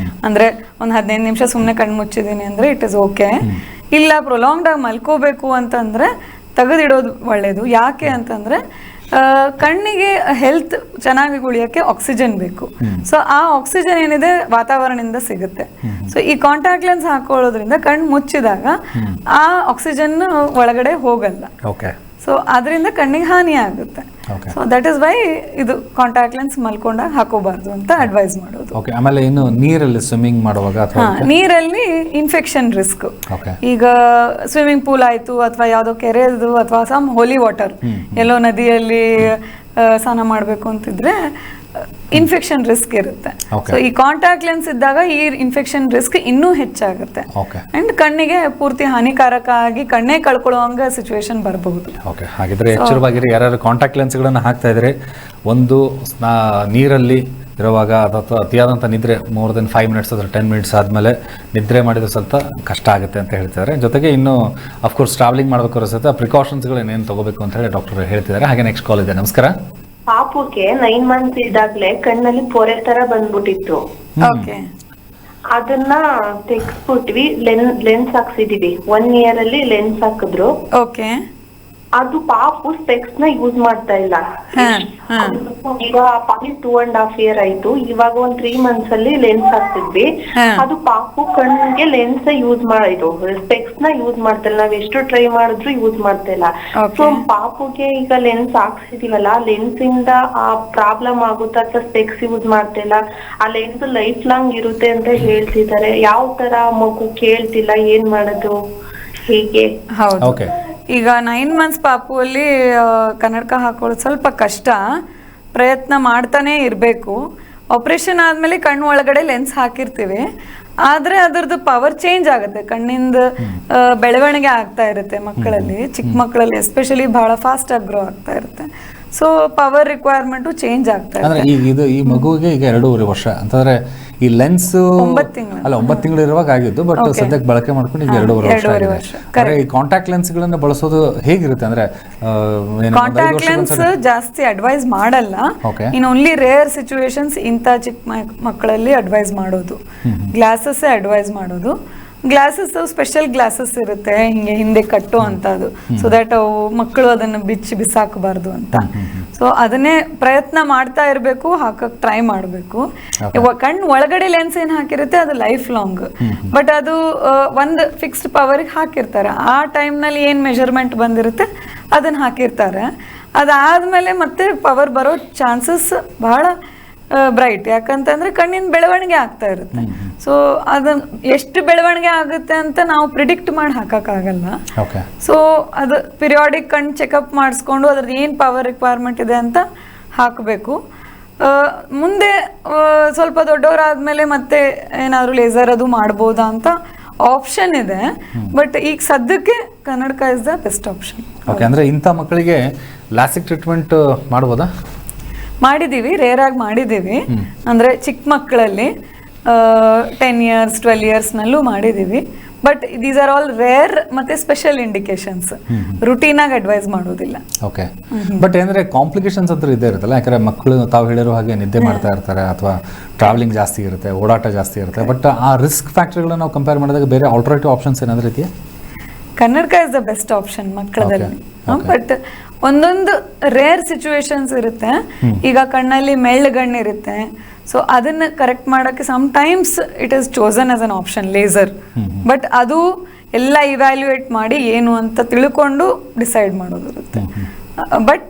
ಅಂದರೆ ಒಂದು 15 ನಿಮಿಷ ಸುಮ್ಮನೆ ಕಣ್ಣು ಮುಚ್ಚಿದ್ದೀನಿ ಅಂದರೆ ಇಟ್ ಇಸ್ ಓಕೆ. ಇಲ್ಲ ಪ್ರೊಲಾಂಗ್ಡ್ ಆಗಿ ಮಲ್ಕೋಬೇಕು ಅಂತಂದರೆ ತೆಗೆದಿಡೋದು ಒಳ್ಳೆಯದು. ಯಾಕೆ ಅಂತಂದರೆ ಕಣ್ಣಿಗೆ ಹೆಲ್ತ್ ಚೆನ್ನಾಗಿ ಉಳಿಯೋಕ್ಕೆ ಆಕ್ಸಿಜನ್ ಬೇಕು. ಸೊ ಆ ಆಕ್ಸಿಜನ್ ಏನಿದೆ ವಾತಾವರಣದಿಂದ ಸಿಗುತ್ತೆ. ಸೊ ಈ ಕಾಂಟ್ಯಾಕ್ಟ್ ಲೆನ್ಸ್ ಹಾಕೊಳ್ಳೋದ್ರಿಂದ ಕಣ್ಣು ಮುಚ್ಚಿದಾಗ ಆ ಆಕ್ಸಿಜನ್ ಒಳಗಡೆ ಹೋಗಲ್ಲ. ಸೊ ಅದರಿಂದ ಕಣ್ಣಿಗೆ ಹಾನಿ ಆಗುತ್ತೆ. ಸೊ ದಟ್ ಇಸ್ ವೈ ಇದು ಕಾಂಟ್ಯಾಕ್ಟ್ ಲೆನ್ಸ್ ಮಲ್ಕೊಂಡಾಗ ಹಾಕೋಬಾರ್ದು ಅಂತ ಅಡ್ವೈಸ್ ಮಾಡೋದು. ಆಮೇಲೆ ಇನ್ನು ನೀರಲ್ಲಿ ಸ್ವಿಮ್ಮಿಂಗ್ ಮಾಡುವಾಗ ನೀರಲ್ಲಿ ಇನ್ಫೆಕ್ಷನ್ ರಿಸ್ಕ್. ಈಗ ಸ್ವಿಮ್ಮಿಂಗ್ ಪೂಲ್ ಆಯ್ತು ಅಥವಾ ಯಾವುದೋ ಕೆರೆದು ಅಥವಾ ಸಮ್ ಹೋಲಿ ವಾಟರ್ ಎಲ್ಲೋ ನದಿಯಲ್ಲಿ ಸ್ನಾನ ಮಾಡಬೇಕು ಅಂತಿದ್ರೆ ಇನ್ಫೆಕ್ಷನ್ ರಿಸ್ಕ್ ಇರುತ್ತೆ. ಸೊ ಈ ಕಾಂಟ್ಯಾಕ್ಟ್ ಲೆನ್ಸ್ ಇದ್ದಾಗ ಈ ಇನ್ಫೆಕ್ಷನ್ ರಿಸ್ಕ್ ಇನ್ನೂ ಹೆಚ್ಚಾಗುತ್ತೆ ಅಂಡ್ ಕಣ್ಣಿಗೆ ಪೂರ್ತಿ ಹಾನಿಕಾರಕ ಆಗಿ ಕಣ್ಣೇ ಕಳ್ಕೊಳ್ಳುವಂಗ ಸಿಚುವೇಶನ್ ಬರಬಹುದು. ಹಾಗಿದ್ರೆ ಎಚ್ಚರವಾಗಿರಿ. ಯಾರು ಕಾಂಟ್ಯಾಕ್ಟ್ ಲೆನ್ಸ್ಗಳನ್ನು ಹಾಕ್ತಾ ಇದ್ರೆ, ಒಂದು ನೀರಲ್ಲಿ ಇರುವಾಗ ಅಥವಾ ಅತಿಯಾದಂಥ ನಿದ್ರೆ ಮೋರ್ ದೆನ್ 5 minutes ಅಥವಾ 10 minutes ಆದಮೇಲೆ ನಿದ್ರೆ ಮಾಡಿದ್ರೆ ಸ್ವಲ್ಪ ಕಷ್ಟ ಆಗುತ್ತೆ ಅಂತ ಹೇಳ್ತಿದ್ದಾರೆ. ಜೊತೆಗೆ ಇನ್ನು ಅಫ್ಕೋರ್ಸ್ ಟ್ರಾವೆಲಿಂಗ್ ಮಾಡಬೇಕಾದ್ರೆ ಸಹಿತ ಪ್ರಿಕಾಷನ್ಸ್ಗಳು ಏನೇನು ತಗೋಬೇಕು ಅಂತ ಹೇಳಿ ಡಾಕ್ಟರ್ ಹೇಳ್ತಿದ್ದಾರೆ. ಹಾಗೆ ನೆಕ್ಸ್ಟ್ ಕಾಲ್ ಇದೆ. ನಮಸ್ಕಾರ. ಪಾಪುಗೆ 9 months ಇದ್ದಾಗ್ಲೇ ಕಣ್ಣಲ್ಲಿ ಪೊರೆ ತರ ಬಂದ್ಬಿಟ್ಟಿತ್ತು. ಅದನ್ನ ತೆಗ್ಸ್ಬಿಟ್ವಿ, ಲೆನ್ಸ್ ಹಾಕ್ಸಿದೀವಿ. 1 year ಅಲ್ಲಿ ಲೆನ್ಸ್ ಹಾಕಿದ್ರು. ಅದು ಪಾಪು ಸ್ಪೆಕ್ಸ್ ನ ಯೂಸ್ ಮಾಡ್ತಾ ಇಲ್ಲ. ಈಗ ಪಾಪಿ 2.5 years ಆಯ್ತು. ಇವಾಗ ಒಂದ್ 3 months ಅಲ್ಲಿ ಲೆನ್ಸ್ ಹಾಕ್ತಿದ್ವಿ. ಅದು ಪಾಪು ಕಣ್ಣಿಗೆ ಲೆನ್ಸ್ ಯೂಸ್ ಮಾಡಿದ್ರು, ಸ್ಪೆಕ್ಸ್ ನ ಯೂಸ್ ಮಾಡ್ತಾ ಇಲ್ಲ. ನಾವ್ ಎಷ್ಟು ಟ್ರೈ ಮಾಡಿದ್ರು ಯೂಸ್ ಮಾಡ್ತಾ ಇಲ್ಲ. ಸೊ ಪಾಪುಗೆ ಈಗ ಲೆನ್ಸ್ ಹಾಕ್ಸಿದೀವಲ್ಲ, ಲೆನ್ಸ್ ಇಂದ ಆ ಪ್ರಾಬ್ಲಮ್ ಆಗುತ್ತಾ ಅಥವಾ ಸ್ಪೆಕ್ಸ್ ಯೂಸ್ ಮಾಡ್ತಾ ಇಲ್ಲ, ಆ ಲೆನ್ಸ್ ಲೈಫ್ ಲಾಂಗ್ ಇರುತ್ತೆ ಅಂತ ಹೇಳ್ತಿದ್ದಾರೆ. ಯಾವ ತರ ಮಗು ಕೇಳ್ತಿಲ್ಲ, ಏನ್ ಮಾಡೋದು ಹೀಗೆ? ಈಗ 9 months ಪಾಪುವಲ್ಲಿ ಕನ್ನಡಕ ಹಾಕೊಳ್ಳೋದು ಸ್ವಲ್ಪ ಕಷ್ಟ. ಪ್ರಯತ್ನ ಮಾಡ್ತಾನೆ ಇರಬೇಕು. ಆಪರೇಷನ್ ಆದಮೇಲೆ ಕಣ್ಣು ಒಳಗಡೆ ಲೆನ್ಸ್ ಹಾಕಿರ್ತೀವಿ, ಆದರೆ ಅದರದ್ದು ಪವರ್ ಚೇಂಜ್ ಆಗುತ್ತೆ. ಕಣ್ಣಿಂದ ಬೆಳವಣಿಗೆ ಆಗ್ತಾ ಇರುತ್ತೆ ಮಕ್ಕಳಲ್ಲಿ, ಚಿಕ್ಕ ಮಕ್ಕಳಲ್ಲಿ ಎಸ್ಪೆಷಲಿ ಬಹಳ ಫಾಸ್ಟಾಗಿ ಗ್ರೋ ಆಗ್ತಾ ಇರುತ್ತೆ. ಸೊ ಪವರ್ ರಿಕ್ವೈರ್ಮೆಂಟು ಚೇಂಜ್ ಆಗ್ತಾ ಇದೆ. ಈಗ ಈ ಮಗುವಿಗೆ ಈಗ 2.5 ವರ್ಷ ಅಂತಂದ್ರೆ ಈ ಲೆನ್ಸ್ 9 ತಿಂಗಳು ಅಲ್ಲ 9 ತಿಂಗಳು ಇರುವಾಗ ಆಗಿದ್ದು, ಬಟ್ ಸದ್ಯಕ್ಕೆ ಬಳಕೆ ಮಾಡ್ಕೊಂಡು ಈಗ 2.5 ವರ್ಷ. ಈ ಕಾಂಟ್ಯಾಕ್ಟ್ ಲೆನ್ಸ್ ಗಳನ್ನ ಬಳಸೋದು ಹೇಗಿರುತ್ತೆ ಅಂದ್ರೆ? ಕಾಂಟ್ಯಾಕ್ಟ್ ಲೆನ್ಸ್ ಜಾಸ್ತಿ ಅಡ್ವೈಸ್ ಮಾಡಲ್ಲ. ಇನ್ ಓನ್ಲಿ ರೇರ್ ಸಿಚುವೇಶನ್ಸ್ ಇಂಥ ಚಿಕ್ಕ ಮಕ್ಕಳಲ್ಲಿ ಅಡ್ವೈಸ್ ಮಾಡೋದು. ಗ್ಲಾಸಸ್ ಅಡ್ವೈಸ್ ಮಾಡೋದು. ಗ್ಲಾಸಸ್ ಸ್ಪೆಷಲ್ ಗ್ಲಾಸಸ್ ಇರುತ್ತೆ ಹಿಂಗೆ ಹಿಂದೆ ಕಟ್ಟು ಅಂತದ್ದು, ಸೊ ದಟ್ ಮಕ್ಕಳು ಅದನ್ನು ಬಿಸಾಕಬಾರ್ದು ಅಂತ. ಸೊ ಅದನ್ನೇ ಪ್ರಯತ್ನ ಮಾಡ್ತಾ ಇರಬೇಕು, ಹಾಕಕ್ ಟ್ರೈ ಮಾಡಬೇಕು. ಕಣ್ಣು ಒಳಗಡೆ ಲೆನ್ಸ್ ಏನ್ ಹಾಕಿರುತ್ತೆ ಅದು ಲೈಫ್ ಲಾಂಗ್, ಬಟ್ ಅದು ಒಂದು ಫಿಕ್ಸ್ಡ್ ಪವರ್ಗೆ ಹಾಕಿರ್ತಾರೆ. ಆ ಟೈಮ್ನಲ್ಲಿ ಏನ್ ಮೆಜರ್ಮೆಂಟ್ ಬಂದಿರುತ್ತೆ ಅದನ್ನ ಹಾಕಿರ್ತಾರೆ. ಅದಾದ್ಮೇಲೆ ಮತ್ತೆ ಪವರ್ ಬರೋ ಚಾನ್ಸಸ್ ಬಹಳ ಬ್ರೈಟ್. ಯಾಕಂತಂದ್ರೆ ಕಣ್ಣಿನ ಬೆಳವಣಿಗೆ ಆಗ್ತಾ ಇರುತ್ತೆ. ಸೊ ಅದು ಎಷ್ಟು ಬೆಳವಣಿಗೆ ಆಗುತ್ತೆ ಅಂತ ನಾವು ಪ್ರಿಡಿಕ್ಟ್ ಮಾಡಿ ಹಾಕಕ್ಕಾಗಲ್ಲ. ಸೊ ಅದು ಪಿರಿಯಾಡಿಕ್ ಕಣ್ಣು ಚೆಕಪ್ ಮಾಡಿಸ್ಕೊಂಡು ಅದ್ರದ್ದು ಏನು ಪವರ್ ರಿಕ್ವೈರ್ಮೆಂಟ್ ಇದೆ ಅಂತ ಹಾಕಬೇಕು. ಮುಂದೆ ಸ್ವಲ್ಪ ದೊಡ್ಡವರಾದ್ಮೇಲೆ ಮತ್ತೆ ಏನಾದ್ರು ಲೇಸರ್ ಅದು ಮಾಡ್ಬೋದಾ ಅಂತ ಆಪ್ಷನ್ ಇದೆ. ಬಟ್ ಈಗ ಸದ್ಯಕ್ಕೆ ಕನ್ನಡಕ ಇಸ್ ದ ಬೆಸ್ಟ್ ಆಪ್ಷನ್. ಅಂದ್ರೆ ಇಂಥ ಮಕ್ಕಳಿಗೆ ಲಾಸಿಕ್ ಟ್ರೀಟ್ಮೆಂಟ್ ಮಾಡ್ಬೋದಾ? ಮಾಡಿದ್ದೀವಿ, ರೇರ್ ಆಗಿ ಮಾಡಿದ್ದೀವಿ. ಅಂದರೆ ಚಿಕ್ಕ ಮಕ್ಕಳಲ್ಲಿ 10 years 12 years ನಲ್ಲೂ ಮಾಡಿದ್ದೀವಿ. But these are all rare ಮತ್ತೆ ಸ್ಪೆಷಲ್ ಇಂಡಿಕೇಶನ್ಸ್, ರುಟೀನ್ ಆಗಿ ಅಡ್ವೈಸ್ ಮಾಡೋದಿಲ್ಲ. ಬಟ್ ಏನಂದ್ರೆ ಕಾಂಪ್ಲಿಕೇಶನ್ಸ್ ಅಂತ ಇದ್ದೇ ಇರುತ್ತಲ್ಲ. ಯಾಕಂದ್ರೆ ಮಕ್ಕಳು ತಾವು ಹೇಳಿರೋ ಹಾಗೆ ನಿದ್ದೆ ಮಾಡ್ತಾ ಇರ್ತಾರೆ ಅಥವಾ ಟ್ರಾವೆಲಿಂಗ್ ಜಾಸ್ತಿ ಇರುತ್ತೆ, ಓಡಾಟ ಜಾಸ್ತಿ ಇರುತ್ತೆ. ಬಟ್ ಆ ರಿಸ್ಕ್ ಫ್ಯಾಕ್ಟರ್ಗಳನ್ನ ನಾವು ಕಂಪೇರ್ ಮಾಡಿದಾಗ ಬೇರೆ ಆಲ್ಟರ್ನೇಟಿವ್ ಆಪ್ಷನ್ಸ್ ಏನಾದರೂ ಇದೆಯಾ? ಕನ್ನಡಕ ಇಸ್ ದ ಬೆಸ್ಟ್ ಆಪ್ಷನ್ ಮಕ್ಕಳದಲ್ಲಿ. ಬಟ್ ಒಂದೊಂದು ರೇರ್ ಸಿಚುವೇಶನ್ಸ್ ಇರುತ್ತೆ. ಈಗ ಕಣ್ಣಲ್ಲಿ ಮೆಳ್ಳಗಣ್ಣು ಇರುತ್ತೆ, ಸೊ ಅದನ್ನ ಕರೆಕ್ಟ್ ಮಾಡೋಕ್ಕೆ sometimes it is chosen as an option laser. But ಅದು ಎಲ್ಲ ಇವ್ಯಾಲ್ಯೂಯೇಟ್ ಮಾಡಿ ಏನು ಅಂತ ತಿಳ್ಕೊಂಡು ಡಿಸೈಡ್ ಮಾಡೋದಿರುತ್ತೆ. ಬಟ್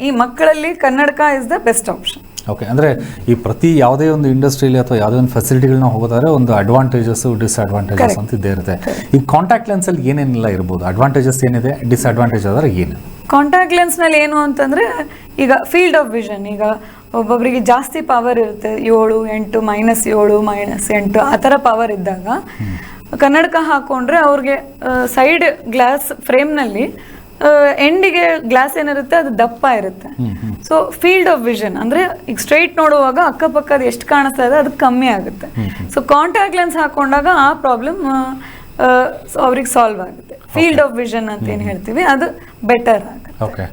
ಈ ಮಕ್ಕಳಲ್ಲಿ ಕನ್ನಡಕ is the best option. Okay, ಅಂದರೆ ಈ ಪ್ರತಿ ಯಾವುದೇ ಒಂದು ಇಂಡಸ್ಟ್ರಿಯಲ್ಲಿ ಅಥವಾ ಯಾವುದೇ ಒಂದು ಫೆಸಿಲಿಟಿಗಳನ್ನ ಹೋಗೋದಾದ್ರೆ ಒಂದು ಅಡ್ವಾಂಟೇಜಸ್ ಡಿಸ್ಅಡ್ವಾಂಟೇಜಸ್ ಅಂತ ಇದ್ದೇ ಇರುತ್ತೆ. ಈ ಕಾಂಟ್ಯಾಕ್ಟ್ ಲೆನ್ಸಲ್ಲಿ ಏನೇನೆಲ್ಲ ಇರ್ಬೋದು? ಅಡ್ವಾಂಟೇಜಸ್ ಏನಿದೆ, ಡಿಸ್ಅಡ್ವಾಂಟೇಜ್ ಆದರೆ ಏನು? ಕಾಂಟ್ಯಾಕ್ಟ್ ಲೆನ್ಸ್ನಲ್ಲಿ ಏನು ಅಂತಂದರೆ, ಈಗ ಫೀಲ್ಡ್ ಆಫ್ ವಿಷನ್, ಈಗ ಒಬ್ಬೊಬ್ಬರಿಗೆ ಜಾಸ್ತಿ ಪವರ್ ಇರುತ್ತೆ, 7, 8, -7, -8 ಆ ಥರ ಪವರ್ ಇದ್ದಾಗ ಕನ್ನಡಕ ಹಾಕ್ಕೊಂಡ್ರೆ ಅವ್ರಿಗೆ ಸೈಡ್ ಗ್ಲಾಸ್ ಫ್ರೇಮ್ನಲ್ಲಿ ಎಂಡಿಗೆ ಗ್ಲಾಸ್ ಏನಿರುತ್ತೆ ಅದು ದಪ್ಪ ಇರುತ್ತೆ. ಸೊ ಫೀಲ್ಡ್ ಆಫ್ ವಿಷನ್ ಅಂದರೆ ಈಗ ಸ್ಟ್ರೈಟ್ ನೋಡುವಾಗ ಅಕ್ಕಪಕ್ಕದ ಎಷ್ಟು ಕಾಣಿಸ್ತಾ ಇದೆ ಅದು ಕಮ್ಮಿ ಆಗುತ್ತೆ. ಸೊ ಕಾಂಟ್ಯಾಕ್ಟ್ ಲೆನ್ಸ್ ಹಾಕೊಂಡಾಗ ಆ ಪ್ರಾಬ್ಲಮ್ ಅವ್ರಿಗೆ ಸಾಲ್ವ್ ಆಗುತ್ತೆ. ಫೀಲ್ಡ್ ಆಫ್ ವಿಷನ್ ಅಂತ ಏನು ಹೇಳ್ತೀವಿ ಅದು ಬೆಟರ್ ಆಗುತ್ತೆ.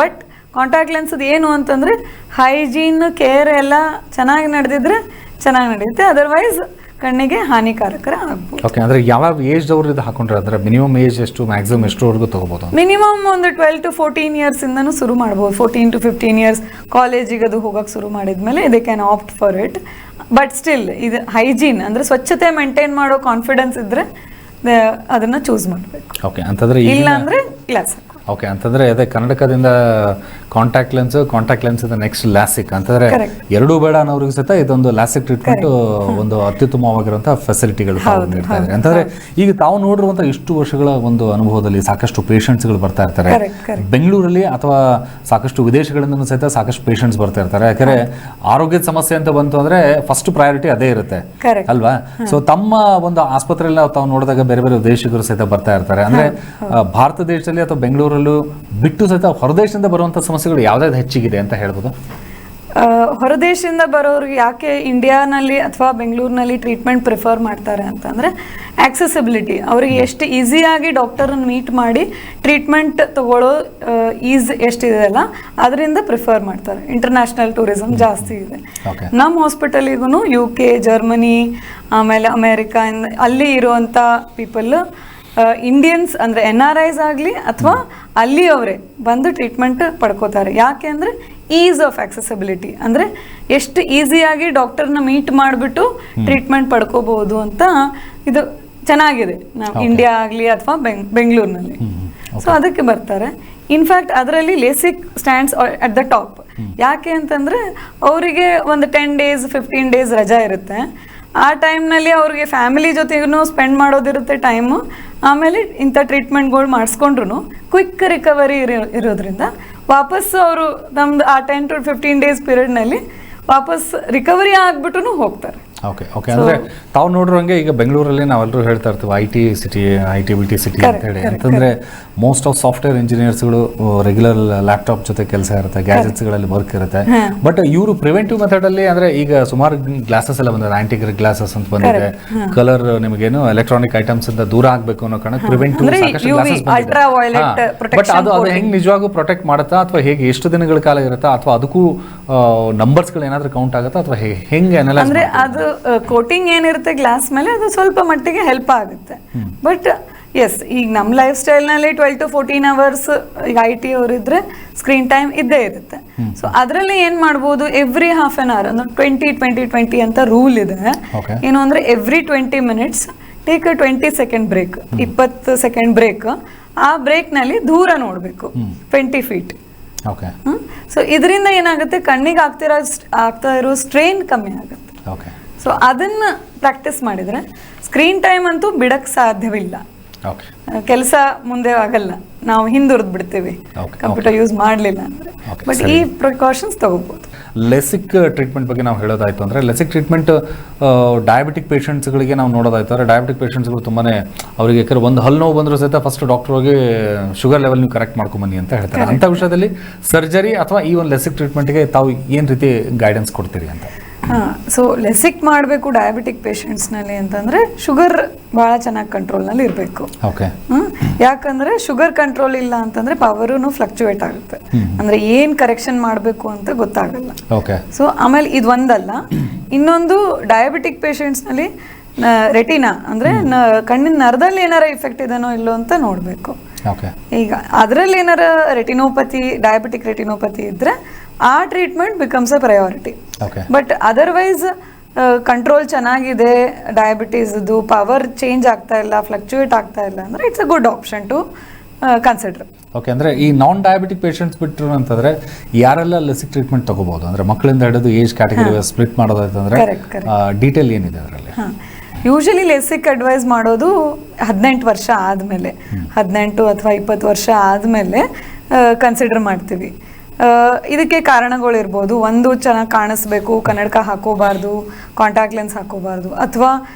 ಬಟ್ ಕಾಂಟ್ಯಾಕ್ಟ್ ಲೆನ್ಸ್ ಏನು ಅಂತಂದರೆ ಹೈಜೀನ್ ಕೇರ್ ಎಲ್ಲ ಚೆನ್ನಾಗಿ ನಡೆದಿದ್ರೆ ಚೆನ್ನಾಗಿ ನಡೆಯುತ್ತೆ, ಅದರ್ವೈಸ್ ಕಣ್ಣಿಗೆ ಹಾನಿಕಾರಕರ ಆಗ್ಬೋದು. ಓಕೆ, ಅಂದರೆ ಯಾವ ಏಜ್ದವ್ರು ಇದು ಹಾಕೊಂಡ್ರೆ ಅಂದರೆ ಮಿನಿಮಮ್ ಏಜ್ ಎಷ್ಟು, ಮ್ಯಾಕ್ಸಿಮಮ್ ಎಷ್ಟುವರೆಗೂ ತಗೋಬೋದು? ಮಿನಿಮಮ್ ಒಂದು 12 to 14 years ಇಂದನೂ ಶುರು ಮಾಡ್ಬೋದು. 14 to 15 years ಕಾಲೇಜಿಗೆ ಅದು ಹೋಗಕ್ಕೆ ಶುರು ಮಾಡಿದ್ಮೇಲೆ they can opt for it. But still ಇದು ಹೈಜೀನ್ ಅಂದರೆ ಸ್ವಚ್ಛತೆ ಮೇಂಟೈನ್ ಮಾಡೋ ಕಾನ್ಫಿಡೆನ್ಸ್ ಇದ್ದರೆ ಅದನ್ನು ಚೂಸ್ ಮಾಡಬೇಕು. ಓಕೆ, ಅಂತಂದರೆ ಇಲ್ಲ ಅಂದರೆ ಗ್ಲಾಸ್. ಓಕೆ, ಅಂತಂದರೆ ಅದೇ ಕನ್ನಡಕದಿಂದ ಕಾಂಟ್ಯಾಕ್ಟ್ ಲೆನ್ಸ್ ಇದೆ ನೆಕ್ಸ್ಟ್ ಲ್ಯಾಸಿಕ್ ಅಂತಂದರೆ ಎರಡೂ ಬೇಡ ಅನ್ನೋರಿಗೆ ಸಹಿತ ಇದೊಂದು ಲ್ಯಾಸಿಕ್ ಟ್ರೀಟ್ಮೆಂಟ್ ಒಂದು ಅತ್ಯುತ್ತಮವಾಗಿರುವಂತಹ ಫೆಸಿಲಿಟಿಗಳು ನೀಡ್ತಾ ಇದ್ದಾರೆ. ಅಂತಂದರೆ ಈಗ ತಾವು ನೋಡಿರುವಂಥ ಇಷ್ಟು ವರ್ಷಗಳ ಒಂದು ಅನುಭವದಲ್ಲಿ ಸಾಕಷ್ಟು ಪೇಷಂಟ್ಸ್ಗಳು ಬರ್ತಾ ಇರ್ತಾರೆ ಬೆಂಗಳೂರಲ್ಲಿ ಅಥವಾ ಸಾಕಷ್ಟು ವಿದೇಶಗಳಿಂದ ಸಹಿತ ಸಾಕಷ್ಟು ಪೇಷಂಟ್ಸ್ ಬರ್ತಾ ಇರ್ತಾರೆ. ಯಾಕಂದರೆ ಆರೋಗ್ಯದ ಸಮಸ್ಯೆ ಅಂತ ಬಂತು ಅಂದರೆ ಫಸ್ಟ್ ಪ್ರಯಾರಿಟಿ ಅದೇ ಇರುತ್ತೆ ಅಲ್ವಾ? ಸೊ ತಮ್ಮ ಒಂದು ಆಸ್ಪತ್ರೆಯಲ್ಲಿ ತಾವು ನೋಡಿದಾಗ ಬೇರೆ ಬೇರೆ ವಿದೇಶಿಗರು ಸಹಿತ ಬರ್ತಾ ಇರ್ತಾರೆ. ಅಂದರೆ ಭಾರತ ದೇಶದಲ್ಲಿ ಅಥವಾ ಬೆಂಗಳೂರಲ್ಲೂ ಬಿಟ್ಟು ಸಹಿತ ಹೊರದೇಶದಿಂದ ಬರುವಂಥ ಸಮಸ್ಯೆಗಳು ಯಾವ್ದಾದ್ರು ಹೆಚ್ಚಿಗಿದೆ ಅಂತ ಹೇಳ್ಬೋದು? ಹೊರದೇಶದಿಂದ ಬರೋರಿಗೆ ಯಾಕೆ ಇಂಡಿಯಾನಲ್ಲಿ ಅಥವಾ ಬೆಂಗಳೂರಿನಲ್ಲಿ ಟ್ರೀಟ್ಮೆಂಟ್ ಪ್ರಿಫರ್ ಮಾಡ್ತಾರೆ ಅಂತಂದರೆ ಆಕ್ಸೆಸಿಬಿಲಿಟಿ. ಅವರಿಗೆ ಎಷ್ಟು ಈಸಿಯಾಗಿ ಡಾಕ್ಟರನ್ನು ಮೀಟ್ ಮಾಡಿ ಟ್ರೀಟ್ಮೆಂಟ್ ತಗೊಳ್ಳೋ ಎಷ್ಟಿದೆಯಲ್ಲ ಅದರಿಂದ ಪ್ರಿಫರ್ ಮಾಡ್ತಾರೆ. ಇಂಟರ್ನ್ಯಾಷನಲ್ ಟೂರಿಸಮ್ ಜಾಸ್ತಿ ಇದೆ. ನಮ್ಮ ಹಾಸ್ಪಿಟಲಿಗೂ UK, ಜರ್ಮನಿ, ಆಮೇಲೆ ಅಮೇರಿಕಾ ಅಲ್ಲಿ ಇರುವಂಥ ಪೀಪಲ್ ಇಂಡಿಯನ್ಸ್ ಅಂದರೆ NRIs ಆಗಲಿ ಅಥವಾ ಅಲ್ಲಿಯವರೇ ಬಂದು ಟ್ರೀಟ್ಮೆಂಟ್ ಪಡ್ಕೋತಾರೆ. ಯಾಕೆ ಅಂದರೆ ಈಸ್ ಆಫ್ ಆಕ್ಸೆಸಿಬಿಲಿಟಿ, ಅಂದರೆ ಎಷ್ಟು ಈಸಿಯಾಗಿ ಡಾಕ್ಟರ್ನ ಮೀಟ್ ಮಾಡಿಬಿಟ್ಟು ಟ್ರೀಟ್ಮೆಂಟ್ ಪಡ್ಕೋಬಹುದು ಅಂತ ಇದು ಚೆನ್ನಾಗಿದೆ ನಾವು ಇಂಡಿಯಾ ಆಗಲಿ ಅಥವಾ ಬೆಂಗಳೂರಿನಲ್ಲಿ. ಸೊ ಅದಕ್ಕೆ ಬರ್ತಾರೆ. ಇನ್ಫ್ಯಾಕ್ಟ್ ಅದರಲ್ಲಿ LASIK stands at the top. ಯಾಕೆ ಅಂತಂದರೆ ಅವರಿಗೆ ಒಂದು 10 days 15 days ರಜಾ ಇರುತ್ತೆ. ಆ ಟೈಮ್ನಲ್ಲಿ ಅವ್ರಿಗೆ ಫ್ಯಾಮಿಲಿ ಜೊತೆಗೂ ಸ್ಪೆಂಡ್ ಮಾಡೋದಿರುತ್ತೆ ಟೈಮು. ಆಮೇಲೆ ಇಂಥ ಟ್ರೀಟ್ಮೆಂಟ್ಗಳು ಮಾಡಿಸ್ಕೊಂಡ್ರು ಕ್ವಿಕ್ ರಿಕವರಿ ಇರೋದ್ರಿಂದ ವಾಪಸ್ ಅವರು ನಮ್ದು ಆ 10 to 15 days ಪೀರಿಯಡ್ನಲ್ಲಿ ವಾಪಸ್ ರಿಕವರಿ ಆಗಿಬಿಟ್ಟು ಹೋಗ್ತಾರೆ. ಓಕೆ, ಅಂದರೆ ತಾವು ನೋಡಿರೋಂಗೆ ಈಗ ಬೆಂಗಳೂರಲ್ಲಿ ನಾವೆಲ್ಲರೂ ಹೇಳ್ತಾ ಇರ್ತೀವಿ IT ಸಿಟಿ, IT-BT ಸಿಟಿ ಅಂತ ಹೇಳಿ. ಅಂತಂದರೆ ಮೋಸ್ಟ್ ಆಫ್ ಸಾಫ್ಟ್ವೇರ್ ಇಂಜಿನಿಯರ್ಸ್ಗಳು ರೆಗ್ಯುಲರ್ ಲ್ಯಾಪ್ಟಾಪ್ ಜೊತೆ ಕೆಲಸ ಇರುತ್ತೆ, ಗ್ಯಾಜೆಟ್ಸ್ಗಳಲ್ಲಿ ವರ್ಕ್ ಇರುತ್ತೆ. ಬಟ್ ಇವರು ಪ್ರಿವೆಂಟಿವ್ ಮೆಥಡಲ್ಲಿ ಅಂದರೆ ಈಗ ಸುಮಾರು ಗ್ಲಾಸಸ್ ಎಲ್ಲ ಬಂದಿದೆ, ಆಂಟಿಗ್ರಿಕ್ ಗ್ಲಾಸಸ್ ಅಂತ ಬಂದಿದೆ. ಕಲರ್ ನಿಮಗೇನು ಎಲೆಕ್ಟ್ರಾನಿಕ್ ಐಟಮ್ಸ್ ಇಂದ ದೂರ ಆಗಬೇಕು ಅನ್ನೋ ಕಾರಣಕ್ಕೆ ಪ್ರಿವೆಂಟಿವ್ ಸಾಕಷ್ಟು ಗ್ಲಾಸಸ್ ಬಂದಿದೆ. ಬಟ್ ಅದು ಹೆಂಗೆ ನಿಜವಾಗೂ ಪ್ರೊಟೆಕ್ಟ್ ಮಾಡುತ್ತಾ ಅಥವಾ ಹೇಗೆ, ಎಷ್ಟು ದಿನಗಳ ಕಾಲ ಇರುತ್ತಾ ಅಥವಾ ಅದಕ್ಕೂ ನಂಬರ್ಸ್ಗಳು ಏನಾದರೂ ಕೌಂಟ್ ಆಗುತ್ತಾ ಅಥವಾ ಹೆಂಗೆ ಅನಲೈಸ್? ಅಂದರೆ ಅದು ಕೋಟಿಂಗ್ ಏನಿರುತ್ತೆ ಗ್ಲಾಸ್ ಮೇಲೆ ಅದು ಸ್ವಲ್ಪ ಮಟ್ಟಿಗೆ ಹೆಲ್ಪ್ ಆಗುತ್ತೆ. ಬಟ್ ಎಸ್, ಈಗ ನಮ್ಮ ಲೈಫ್ ಸ್ಟೈಲ್ನಲ್ಲಿ 12 to 14 hours ಈಗ IT ಅವರಿದ್ರೆ ಸ್ಕ್ರೀನ್ ಟೈಮ್ ಇದ್ದೇ ಇರುತ್ತೆ. ಸೊ ಅದರಲ್ಲಿ ಏನು ಮಾಡ್ಬೋದು, ಎವ್ರಿ ಹಾಫ್ ಆನ್ ಅವರ್ ಅಂದ್ರೆ 20-20-20 ಅಂತ ರೂಲ್ ಇದೆ. ಏನು ಅಂದರೆ every 20 minutes take a 20 second break, 20 second break. ಆ ಬ್ರೇಕ್ನಲ್ಲಿ ದೂರ ನೋಡಬೇಕು 20 feet. ಸೊ ಇದರಿಂದ ಏನಾಗುತ್ತೆ, ಕಣ್ಣಿಗೆ ಆಗ್ತಾ ಇರೋ ಸ್ಟ್ರೈನ್ ಕಮ್ಮಿ ಆಗುತ್ತೆ. ಸೊ ಅದನ್ನ ಪ್ರಾಕ್ಟೀಸ್ ಮಾಡಿದ್ರೆ ಸ್ಕ್ರೀನ್ ಟೈಮ್ ಅಂತೂ ಬಿಡಕ್ಕೆ ಸಾಧ್ಯವಿಲ್ಲ. ಕೆಲಸ ಮುಂದೆ ಆಗಲ್ಲ, ನಾವು ಹಿಂದುರಿದು ಬಿಡ್ತೀವಿ ಕಂಪ್ಯೂಟರ್ ಯೂಸ್ ಮಾಡಲಿಲ್ಲ ಅಂದರೆ. ಬಟ್ ಈ ಪ್ರಿಕಾಷನ್ಸ್ ತಗೋಬಹುದು. ಲೆಸಿಕ್ ಟ್ರೀಟ್ಮೆಂಟ್ ಬಗ್ಗೆ ನಾವು ಹೇಳೋದಾಯ್ತು ಅಂದರೆ, ಲೆಸಿಕ್ ಟ್ರೀಟ್ಮೆಂಟ್ ಡಯಾಬಿಟಿಕ್ ಪೇಷಂಟ್ಸ್ಗಳಿಗೆ ನಾವು ನೋಡೋದಾಯ್ತು ಅಂದರೆ, ಡಯಾಬಿಟಿಕ್ ಪೇಷಂಟ್ಸ್ಗಳು ತುಂಬಾ ಅವರಿಗೆ ಯಾಕಂದ್ರೆ ಒಂದು ಹಲ್ಲು ನೋವು ಬಂದರೂ ಸಹಿತ ಫಸ್ಟ್ ಡಾಕ್ಟರ್ ಹೋಗಿ ಶುಗರ್ ಲೆವೆಲ್ ನೀವು ಕರೆಕ್ಟ್ ಮಾಡ್ಕೊಂಬನ್ನಿ ಅಂತ ಹೇಳ್ತಾರೆ. ಅಂಥ ವಿಷಯದಲ್ಲಿ ಸರ್ಜರಿ ಅಥವಾ ಈ ಒಂದು ಲೆಸಿಕ್ ಟ್ರೀಟ್ಮೆಂಟ್ಗೆ ತಾವು ಏನು ರೀತಿ ಗೈಡೆನ್ಸ್ ಕೊಡ್ತೀರಿ ಅಂತ? ಸೊ ಲೆಸಿಕ್ ಮಾಡಬೇಕು ಡಯಾಬಿಟಿಕ್ ಪೇಷಂಟ್ಸ್ನಲ್ಲಿ ಅಂತಂದರೆ ಶುಗರ್ ಭಾಳ ಚೆನ್ನಾಗಿ ಕಂಟ್ರೋಲ್ನಲ್ಲಿ ಇರಬೇಕು. ಯಾಕಂದರೆ ಶುಗರ್ ಕಂಟ್ರೋಲ್ ಇಲ್ಲ ಅಂತಂದರೆ ಪವರೂ ಫ್ಲಕ್ಚುಯೇಟ್ ಆಗುತ್ತೆ, ಅಂದರೆ ಏನು ಕರೆಕ್ಷನ್ ಮಾಡಬೇಕು ಅಂತ ಗೊತ್ತಾಗಲ್ಲ. ಸೊ ಆಮೇಲೆ ಇದು ಒಂದಲ್ಲ, ಇನ್ನೊಂದು ಡಯಾಬಿಟಿಕ್ ಪೇಷಂಟ್ಸ್ನಲ್ಲಿ ರೆಟಿನಾ ಅಂದರೆ ಕಣ್ಣಿನ ನರದಲ್ಲಿ ಏನಾರ ಇಫೆಕ್ಟ್ ಇದೆನೋ ಇಲ್ಲೋ ಅಂತ ನೋಡಬೇಕು. ಈಗ ಅದರಲ್ಲಿ ಏನಾರ ರೆಟಿನೋಪತಿ, ಡಯಾಬಿಟಿಕ್ ರೆಟಿನೋಪತಿ ಇದ್ದರೆ ಆ treatment becomes a priority. But otherwise control ಚೆನ್ನಾಗಿದೆ, ಡಯಾಬಿಟೀಸ್ದು ಪವರ್ ಚೇಂಜ್ ಆಗ್ತಾ ಇಲ್ಲ, ಫ್ಲಕ್ಚುಯೇಟ್ ಆಗ್ತಾ ಇಲ್ಲ ಅಂದರೆ it's a good option two consider. Okay, ಅಂದರೆ ಈ ನಾನ್ ಡಯಾಬಿಟಿಕ್ ಪೇಷಂಟ್ಸ್ ಬಿಟ್ಟರು ಅಂತಂದರೆ ಯಾರೆಲ್ಲ ಲೆಸಿಕ್ ಟ್ರೀಟ್ಮೆಂಟ್ ತಗೋಬಹುದು? ಅಂದರೆ ಮಕ್ಕಳಿಂದ ಹಿಡಿದು ಏಜ್ ಕ್ಯಾಟಗರಿ ಸ್ಪ್ಲಿಟ್ ಮಾಡೋದಾಯ್ತಂದ್ರೆ ಡೀಟೇಲ್ ಏನಿದೆ ಅದರಲ್ಲಿ? ಯೂಶಲಿ ಲೆಸಿಕ್ ಅಡ್ವೈಸ್ ಮಾಡೋದು 18 ವರ್ಷ ಆದಮೇಲೆ, 18 ಅಥವಾ 20 ವರ್ಷ ಆದಮೇಲೆ ಕನ್ಸಿಡರ್ ಮಾಡ್ತೀವಿ. ಇದಕ್ಕೆ ಕಾರಣಗಳಿರ್ಬೋದು. ಒಂದು, ಚೆನ್ನಾಗಿ ಕಾಣಿಸ್ಬೇಕು, ಕನ್ನಡಕ ಹಾಕೋಬಾರ್ದು, ಕಾಂಟ್ಯಾಕ್ಟ್ ಲೆನ್ಸ್ ಹಾಕೋಬಾರ್ದು, ಅಥವಾ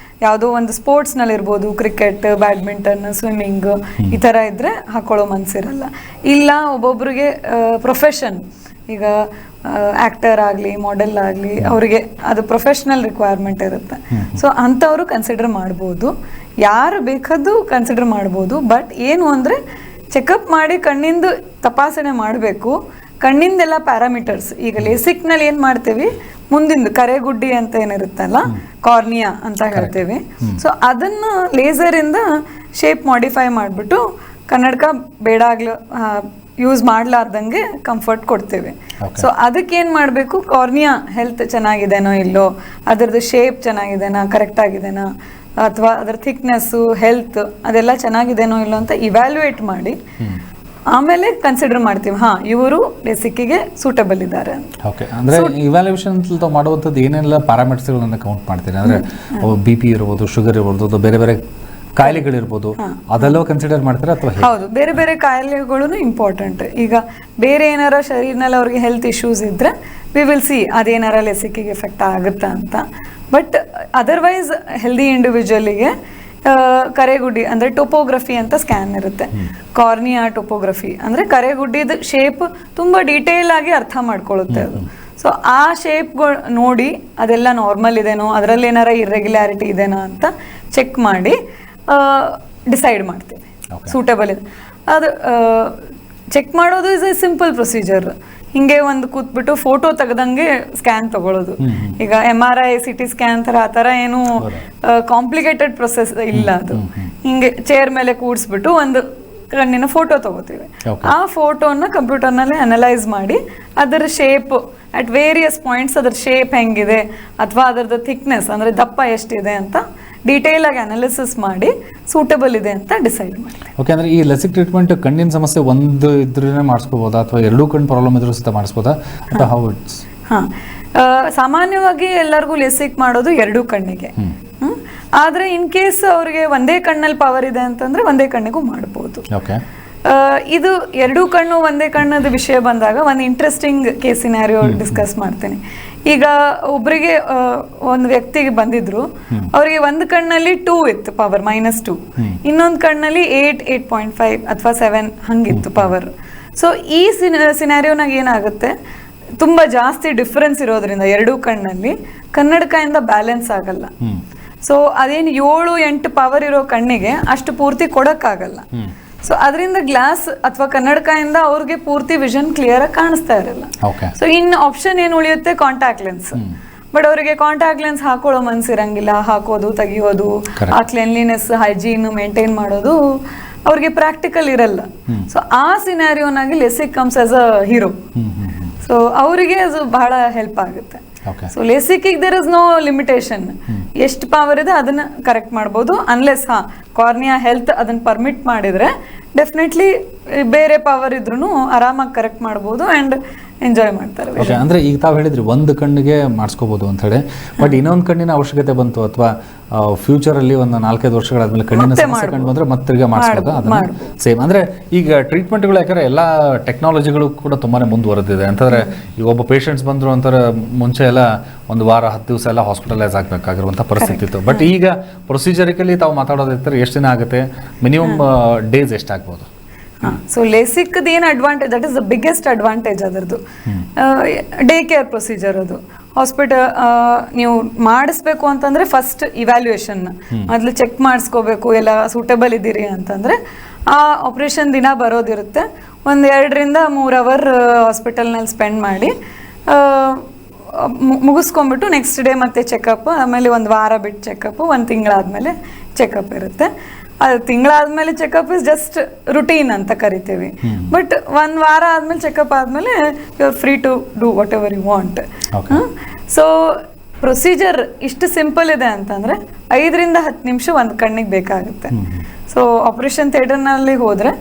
ಯಾವುದೋ ಒಂದು ಸ್ಪೋರ್ಟ್ಸ್ನಲ್ಲಿರ್ಬೋದು, ಕ್ರಿಕೆಟ್, ಬ್ಯಾಡ್ಮಿಂಟನ್, ಸ್ವಿಮ್ಮಿಂಗ್ ಈ ಥರ ಇದ್ದರೆ ಹಾಕೊಳ್ಳೋ ಮನಸ್ಸಿರಲ್ಲ. ಇಲ್ಲ ಒಬ್ಬೊಬ್ರಿಗೆ ಪ್ರೊಫೆಷನ್, ಈಗ ಆ್ಯಕ್ಟರ್ ಆಗಲಿ, ಮಾಡೆಲ್ ಆಗಲಿ, ಅವರಿಗೆ ಅದು ಪ್ರೊಫೆಷ್ನಲ್ ರಿಕ್ವೈರ್ಮೆಂಟ್ ಇರುತ್ತೆ. ಸೊ ಅಂಥವರು ಕನ್ಸಿಡರ್ ಮಾಡ್ಬೋದು, ಯಾರು ಬೇಕಾದ್ದು ಕನ್ಸಿಡರ್ ಮಾಡ್ಬೋದು. ಬಟ್ ಏನು ಅಂದರೆ ಚೆಕಪ್ ಮಾಡಿ ಕಣ್ಣಿಂದು ತಪಾಸಣೆ ಮಾಡಬೇಕು. ಕಣ್ಣಿಂದೆಲ್ಲ ಪ್ಯಾರಾಮೀಟರ್ಸ್, ಈಗ ಲೇಸಿಕ್ನಲ್ಲಿ ಏನು ಮಾಡ್ತೀವಿ, ಮುಂದಿಂದು ಕರೆಗುಡ್ಡಿ ಅಂತ ಏನಿರುತ್ತಲ್ಲ, ಕಾರ್ನಿಯಾ ಅಂತ ಹೇಳ್ತೀವಿ. ಸೊ ಅದನ್ನು ಲೇಸರಿಂದ ಶೇಪ್ ಮಾಡಿಫೈ ಮಾಡಿಬಿಟ್ಟು ಕನ್ನಡಕ ಬೇಡಾಗ್ಲು ಯೂಸ್ ಮಾಡಲಾರ್ದಂಗೆ ಕಂಫರ್ಟ್ ಕೊಡ್ತೇವೆ. ಸೊ ಅದಕ್ಕೆ ಏನು ಮಾಡಬೇಕು, ಕಾರ್ನಿಯಾ ಹೆಲ್ತ್ ಚೆನ್ನಾಗಿದೆನೋ ಇಲ್ಲೋ, ಅದರದ್ದು ಶೇಪ್ ಚೆನ್ನಾಗಿದೆನಾ, ಕರೆಕ್ಟ್ ಆಗಿದೆನಾ, ಅಥವಾ ಅದರ ಥಿಕ್ನೆಸ್ಸು, ಹೆಲ್ತ್ ಅದೆಲ್ಲ ಚೆನ್ನಾಗಿದೆನೋ ಇಲ್ಲೋ ಅಂತ ಇವ್ಯಾಲ್ಯೂಯೇಟ್ ಮಾಡಿ ಆಮೇಲೆ ಕನ್ಸಿಡರ್ ಮಾಡ್ತೀವಿ, ಹಾಂ ಇವರು ಲೆಸಿಕ್ಕಿಗೆ ಸೂಟಬಲ್ ಇದ್ದಾರೆ ಅಂತ. ಓಕೆ, ಅಂದರೆ ಇವ್ಯಾಲ್ಯೂಯೇಷನ್ ಮಾಡುವಂಥದ್ದು ಏನೆಲ್ಲ ಪ್ಯಾರಾಮೀಟರ್ಸ್ಗಳನ್ನು ಕೌಂಟ್ ಮಾಡ್ತೀರಿ? ಅಂದರೆ BP ಇರ್ಬೋದು, ಶುಗರ್ ಇರ್ಬೋದು, ಬೇರೆ ಬೇರೆ ಕಾಯಿಲೆಗಳಿರ್ಬೋದು, ಅದೆಲ್ಲ ಕನ್ಸಿಡರ್ ಮಾಡ್ತಾರೆ ಅಥವಾ? ಹೌದು, ಬೇರೆ ಬೇರೆ ಕಾಯಿಲೆಗಳು ಇಂಪಾರ್ಟೆಂಟ್. ಈಗ ಬೇರೆ ಏನಾರ ಶರೀರನಲ್ಲಿ ಅವ್ರಿಗೆ ಹೆಲ್ತ್ ಇಶ್ಯೂಸ್ ಇದ್ದರೆ ವಿ ವಿಲ್ ಸಿ ಅದೇನಾರ ಲೆಸಿಕ್ಕಿಗೆ ಎಫೆಕ್ಟ್ ಆಗುತ್ತಾ ಅಂತ. ಬಟ್ ಅದರ್ವೈಸ್ ಹೆಲ್ದಿ ಇಂಡಿವಿಜುವಲಿಗೆ ಕರೆಗುಡ್ಡಿ ಅಂದರೆ ಟೊಪೋಗ್ರಫಿ ಅಂತ ಸ್ಕ್ಯಾನ್ ಇರುತ್ತೆ. ಕಾರ್ನಿಯಾ ಟೊಪೋಗ್ರಫಿ ಅಂದರೆ ಕರೆಗುಡ್ಡಿದ ಶೇಪ್ ತುಂಬ ಡೀಟೇಲ್ ಆಗಿ ಅರ್ಥ ಮಾಡ್ಕೊಳ್ಳುತ್ತೆ ಅದು. ಸೊ ಆ ಶೇಪ್ಗಳು ನೋಡಿ ಅದೆಲ್ಲ ನಾರ್ಮಲ್ ಇದೆನೋ, ಅದರಲ್ಲಿ ಏನಾರ ಇರ್ರೆಗ್ಯುಲಾರಿಟಿ ಇದೆನೋ ಅಂತ ಚೆಕ್ ಮಾಡಿ ಡಿಸೈಡ್ ಮಾಡ್ತೀವಿ ಸೂಟಬಲ್ ಇದೆ. ಅದು ಚೆಕ್ ಮಾಡೋದು ಇಸ್ ಎ ಸಿಂಪಲ್ ಪ್ರೊಸೀಜರ್. ಹಿಂಗೆ ಒಂದು ಕೂತ್ಬಿಟ್ಟು ಫೋಟೋ ತೆಗೆದಂಗೆ ಸ್ಕ್ಯಾನ್ ತಗೊಳ್ಳೋದು. ಈಗ MRI, CT ಸ್ಕ್ಯಾನ್ ಥರ ಆ ಥರ ಏನು ಕಾಂಪ್ಲಿಕೇಟೆಡ್ ಪ್ರೊಸೆಸ್ ಇಲ್ಲ. ಅದು ಹಿಂಗೆ ಚೇರ್ ಮೇಲೆ ಕೂಡಿಸ್ಬಿಟ್ಟು ಒಂದು ಕಣ್ಣಿನ ಫೋಟೋ ತಗೋತೀವಿ. ಆ ಫೋಟೋನ ಕಂಪ್ಯೂಟರ್ನಲ್ಲಿ ಅನಲೈಸ್ ಮಾಡಿ ಅದರ ಶೇಪ್ ಅಟ್ ವೇರಿಯಸ್ ಪಾಯಿಂಟ್ಸ್, ಅದರ ಶೇಪ್ ಹೆಂಗಿದೆ ಅಥವಾ ಅದರದ್ದು ಥಿಕ್ನೆಸ್ ಅಂದರೆ ದಪ್ಪ ಎಷ್ಟಿದೆ ಅಂತ ಡೀಟೇಲ್ ಆಗಿ ಅನಾಲಿಸಿಸ್ ಮಾಡಿ ಸೂಟಬಲ್ ಇದೆ ಅಂತ ಡಿಸೈಡ್ ಮಾಡ್ತೀವಿ. ಓಕೆ, ಅಂದರೆ ಈ ಲೆಸಿಕ್ ಟ್ರೀಟ್ಮೆಂಟ್ ಕಣ್ಣಿನ ಸಮಸ್ಯೆ ಒಂದು ಇದ್ರೇ ಮಾಡಿಸ್ಕೋಬೋದಾ ಅಥವಾ ಎರಡೂ ಕಣ್ಣು ಪ್ರಾಬ್ಲಮ್ ಇದ್ರೂ ಸಹಿತ ಮಾಡಿಸ್ಬೋದಾ ಅಥವಾ ಹೌ ಇಟ್ಸ್? ಹಾಂ, ಸಾಮಾನ್ಯವಾಗಿ ಎಲ್ಲರಿಗೂ ಲೆಸಿಕ್ ಮಾಡೋದು ಎರಡೂ ಕಣ್ಣಿಗೆ. ಆದರೆ ಇನ್ ಕೇಸ್ ಅವ್ರಿಗೆ ಒಂದೇ ಕಣ್ಣಲ್ಲಿ ಪವರ್ ಇದೆ ಅಂತಂದರೆ ಒಂದೇ ಕಣ್ಣಿಗೂ ಮಾಡ್ಬೋದು. ಓಕೆ, ಇದು ಎರಡೂ ಕಣ್ಣು ಒಂದೇ ಕಣ್ಣದ ವಿಷಯ ಬಂದಾಗ ಒಂದು ಇಂಟ್ರೆಸ್ಟಿಂಗ್ ಕೇಸ್ ಸಿನಾರಿಯೋ ಡಿಸ್ಕಸ್ ಮಾಡ್ತೀನಿ. ಈಗ ಒಬ್ಬರಿಗೆ ಒಂದು ವ್ಯಕ್ತಿಗೆ ಬಂದಿದ್ರು, ಅವರಿಗೆ ಒಂದು ಕಣ್ಣಲ್ಲಿ 2 ಇತ್ತು ಪವರ್, -2, ಇನ್ನೊಂದು ಕಣ್ಣಲ್ಲಿ 8, 8.5 ಅಥವಾ 7 ಹಂಗಿತ್ತು ಪವರ್. ಸೊ ಈ ಸಿನಾರಿಯೋನಾಗ ಏನಾಗುತ್ತೆ, ತುಂಬ ಜಾಸ್ತಿ ಡಿಫ್ರೆನ್ಸ್ ಇರೋದ್ರಿಂದ ಎರಡೂ ಕಣ್ಣಲ್ಲಿ ಕನ್ನಡಕದಿಂದ ಬ್ಯಾಲೆನ್ಸ್ ಆಗಲ್ಲ. ಸೊ ಅದೇನು 7, 8 ಪವರ್ ಇರೋ ಕಣ್ಣಿಗೆ ಅಷ್ಟು ಪೂರ್ತಿ ಕೊಡೋಕ್ಕಾಗಲ್ಲ. ಸೊ ಅದರಿಂದ ಗ್ಲಾಸ್ ಅಥವಾ ಕನ್ನಡಕದಿಂದ ಅವ್ರಿಗೆ ಪೂರ್ತಿ ವಿಷನ್ ಕ್ಲಿಯರ್ ಆಗಿ ಕಾಣಿಸ್ತಾ ಇರಲ್ಲ. ಸೊ ಇನ್ನು ಆಪ್ಷನ್ ಏನು ಉಳಿಯುತ್ತೆ, ಕಾಂಟ್ಯಾಕ್ಟ್ ಲೆನ್ಸ್. ಬಟ್ ಅವರಿಗೆ ಕಾಂಟ್ಯಾಕ್ಟ್ ಲೆನ್ಸ್ ಹಾಕೊಳ್ಳೋ ಮನ್ಸಿರಂಗಿಲ್ಲ, ಹಾಕೋದು, ತೆಗಿಯೋದು, ಆ ಕ್ಲೆನ್ಲಿನೆಸ್, ಹೈಜೀನ್ ಮೇಂಟೈನ್ ಮಾಡೋದು ಅವ್ರಿಗೆ ಪ್ರಾಕ್ಟಿಕಲ್ ಇರಲ್ಲ. ಸೊ ಆ ಸಿನಾರಿಯೋನಾಗಿ LASIK comes as a hero. So ಅವರಿಗೆ ಅದು ಬಹಳ ಹೆಲ್ಪ್ ಆಗುತ್ತೆ. ಸೊ ಲೆಸಿಕ್ಕಿಗೆ ದೇರ್ ಇಸ್ ನೋ ಲಿಮಿಟೇಷನ್. ಎಷ್ಟು ಪವರ್ ಇದೆ ಅದನ್ನ ಕರೆಕ್ಟ್ ಮಾಡ್ಬೋದು, ಅನ್ಲೆಸ್ ಕಾರ್ನಿಯಾ ಹೆಲ್ತ್ ಅದನ್ನ ಪರ್ಮಿಟ್ ಮಾಡಿದ್ರೆ ಡೆಫಿನೆಟ್ಲಿ ಬೇರೆ ಪವರ್ ಇದ್ರೂ ಆರಾಮಾಗಿ ಕರೆಕ್ಟ್ ಮಾಡ್ಬೋದು ಆ್ಯಂಡ್ ಎಂಜಾಯ್ ಮಾಡ್ತಾರೆ. ಓಕೆ, ಅಂದರೆ ಈಗ ತಾವು ಹೇಳಿದ್ರಿ ಒಂದು ಕಣ್ಣಿಗೆ ಮಾಡಿಸ್ಕೋಬೋದು ಅಂತ ಹೇಳಿ, ಬಟ್ ಇನ್ನೊಂದು ಕಣ್ಣಿನ ಅವಶ್ಯಕತೆ ಬಂತು ಅಥವಾ ಫ್ಯೂಚರಲ್ಲಿ ಒಂದು 4-5 ವರ್ಷಗಳಾದ್ಮೇಲೆ ಕಣ್ಣಿನ ಸಮಸ್ಯೆ ಕಂಡು ಬಂದರೆ ಮತ್ತೆ ತಿರ್ಗಿ ಮಾಡಿಸ್ಬೋದು ಅದನ್ನ ಸೇಮ್. ಅಂದರೆ ಈಗ ಟ್ರೀಟ್ಮೆಂಟ್ಗಳು ಯಾಕಂದರೆ ಎಲ್ಲ ಟೆಕ್ನಾಲಜಿಗಳು ಕೂಡ ತುಂಬಾ ಮುಂದುವರೆದಿದೆ. ಅಂತಂದರೆ ಈಗ ಒಬ್ಬ ಪೇಷಂಟ್ಸ್ ಬಂದರು ಅಂತಾರೆ, ಮುಂಚೆ ಎಲ್ಲ ಒಂದು ವಾರ 10 ದಿವಸ ಎಲ್ಲ ಹಾಸ್ಪಿಟಲೈಸ್ ಆಗಬೇಕಾಗಿರುವಂಥ ಪರಿಸ್ಥಿತಿ ಇತ್ತು. ಬಟ್ ಈಗ ಪ್ರೊಸೀಜರಿಕಲಿ ತಾವು ಮಾತಾಡೋದಿರ್ತಾರೆ, ಎಷ್ಟು ದಿನ ಆಗುತ್ತೆ, ಮಿನಿಮಮ್ ಡೇಸ್ ಎಷ್ಟಾಗ್ಬೋದು? ಸೊ ಲೆಸಿಕ್ದು ಏನು advantage, that is the biggest advantage ಅದರದ್ದು. ಡೇ ಕೇರ್ ಪ್ರೊಸೀಜರ್ ಅದು. ಹಾಸ್ಪಿಟಲ್ ನೀವು ಮಾಡಿಸ್ಬೇಕು ಅಂತಂದರೆ ಫಸ್ಟ್ ಇವ್ಯಾಲ್ಯೂಯೇಷನ್ ಮೊದಲು ಚೆಕ್ ಮಾಡಿಸ್ಕೋಬೇಕು, ಎಲ್ಲ ಸೂಟಬಲ್ ಇದ್ದೀರಿ ಅಂತಂದರೆ ಆ ಆಪ್ರೇಷನ್ ದಿನ ಬರೋದಿರುತ್ತೆ. ಒಂದು 2 ರಿಂದ 3 ಅವರ್ ಹಾಸ್ಪಿಟಲ್ನಲ್ಲಿ ಸ್ಪೆಂಡ್ ಮಾಡಿ ಮುಗಿಸ್ಕೊಂಡ್ಬಿಟ್ಟು ನೆಕ್ಸ್ಟ್ ಡೇ ಮತ್ತೆ ಚೆಕಪ್, ಆಮೇಲೆ 1 ವಾರ ಬಿಟ್ಟು ಚೆಕಪ್, 1 ತಿಂಗಳಾದಮೇಲೆ ಚೆಕಪ್ ಇರುತ್ತೆ. ಅದು ತಿಂಗಳಾದ್ಮೇಲೆ ಚೆಕಪ್ ಇಸ್ ಜಸ್ಟ್ ರುಟೀನ್ ಅಂತ ಕರಿತೀವಿ. ಬಟ್ 1 ವಾರ ಆದ್ಮೇಲೆ ಚೆಕಪ್ ಆದ್ಮೇಲೆ you are free to do whatever you want. So procedure ಇಷ್ಟು ಸಿಂಪಲ್ ಇದೆ ಅಂತಂದ್ರೆ 5 ರಿಂದ 10 ನಿಮಿಷ ಒಂದು ಕಣ್ಣಿಗೆ ಬೇಕಾಗುತ್ತೆ. ಸೊ ಆಪರೇಷನ್ ಥಿಯೇಟರ್ನಲ್ಲಿ ಹೋದ್ರೆ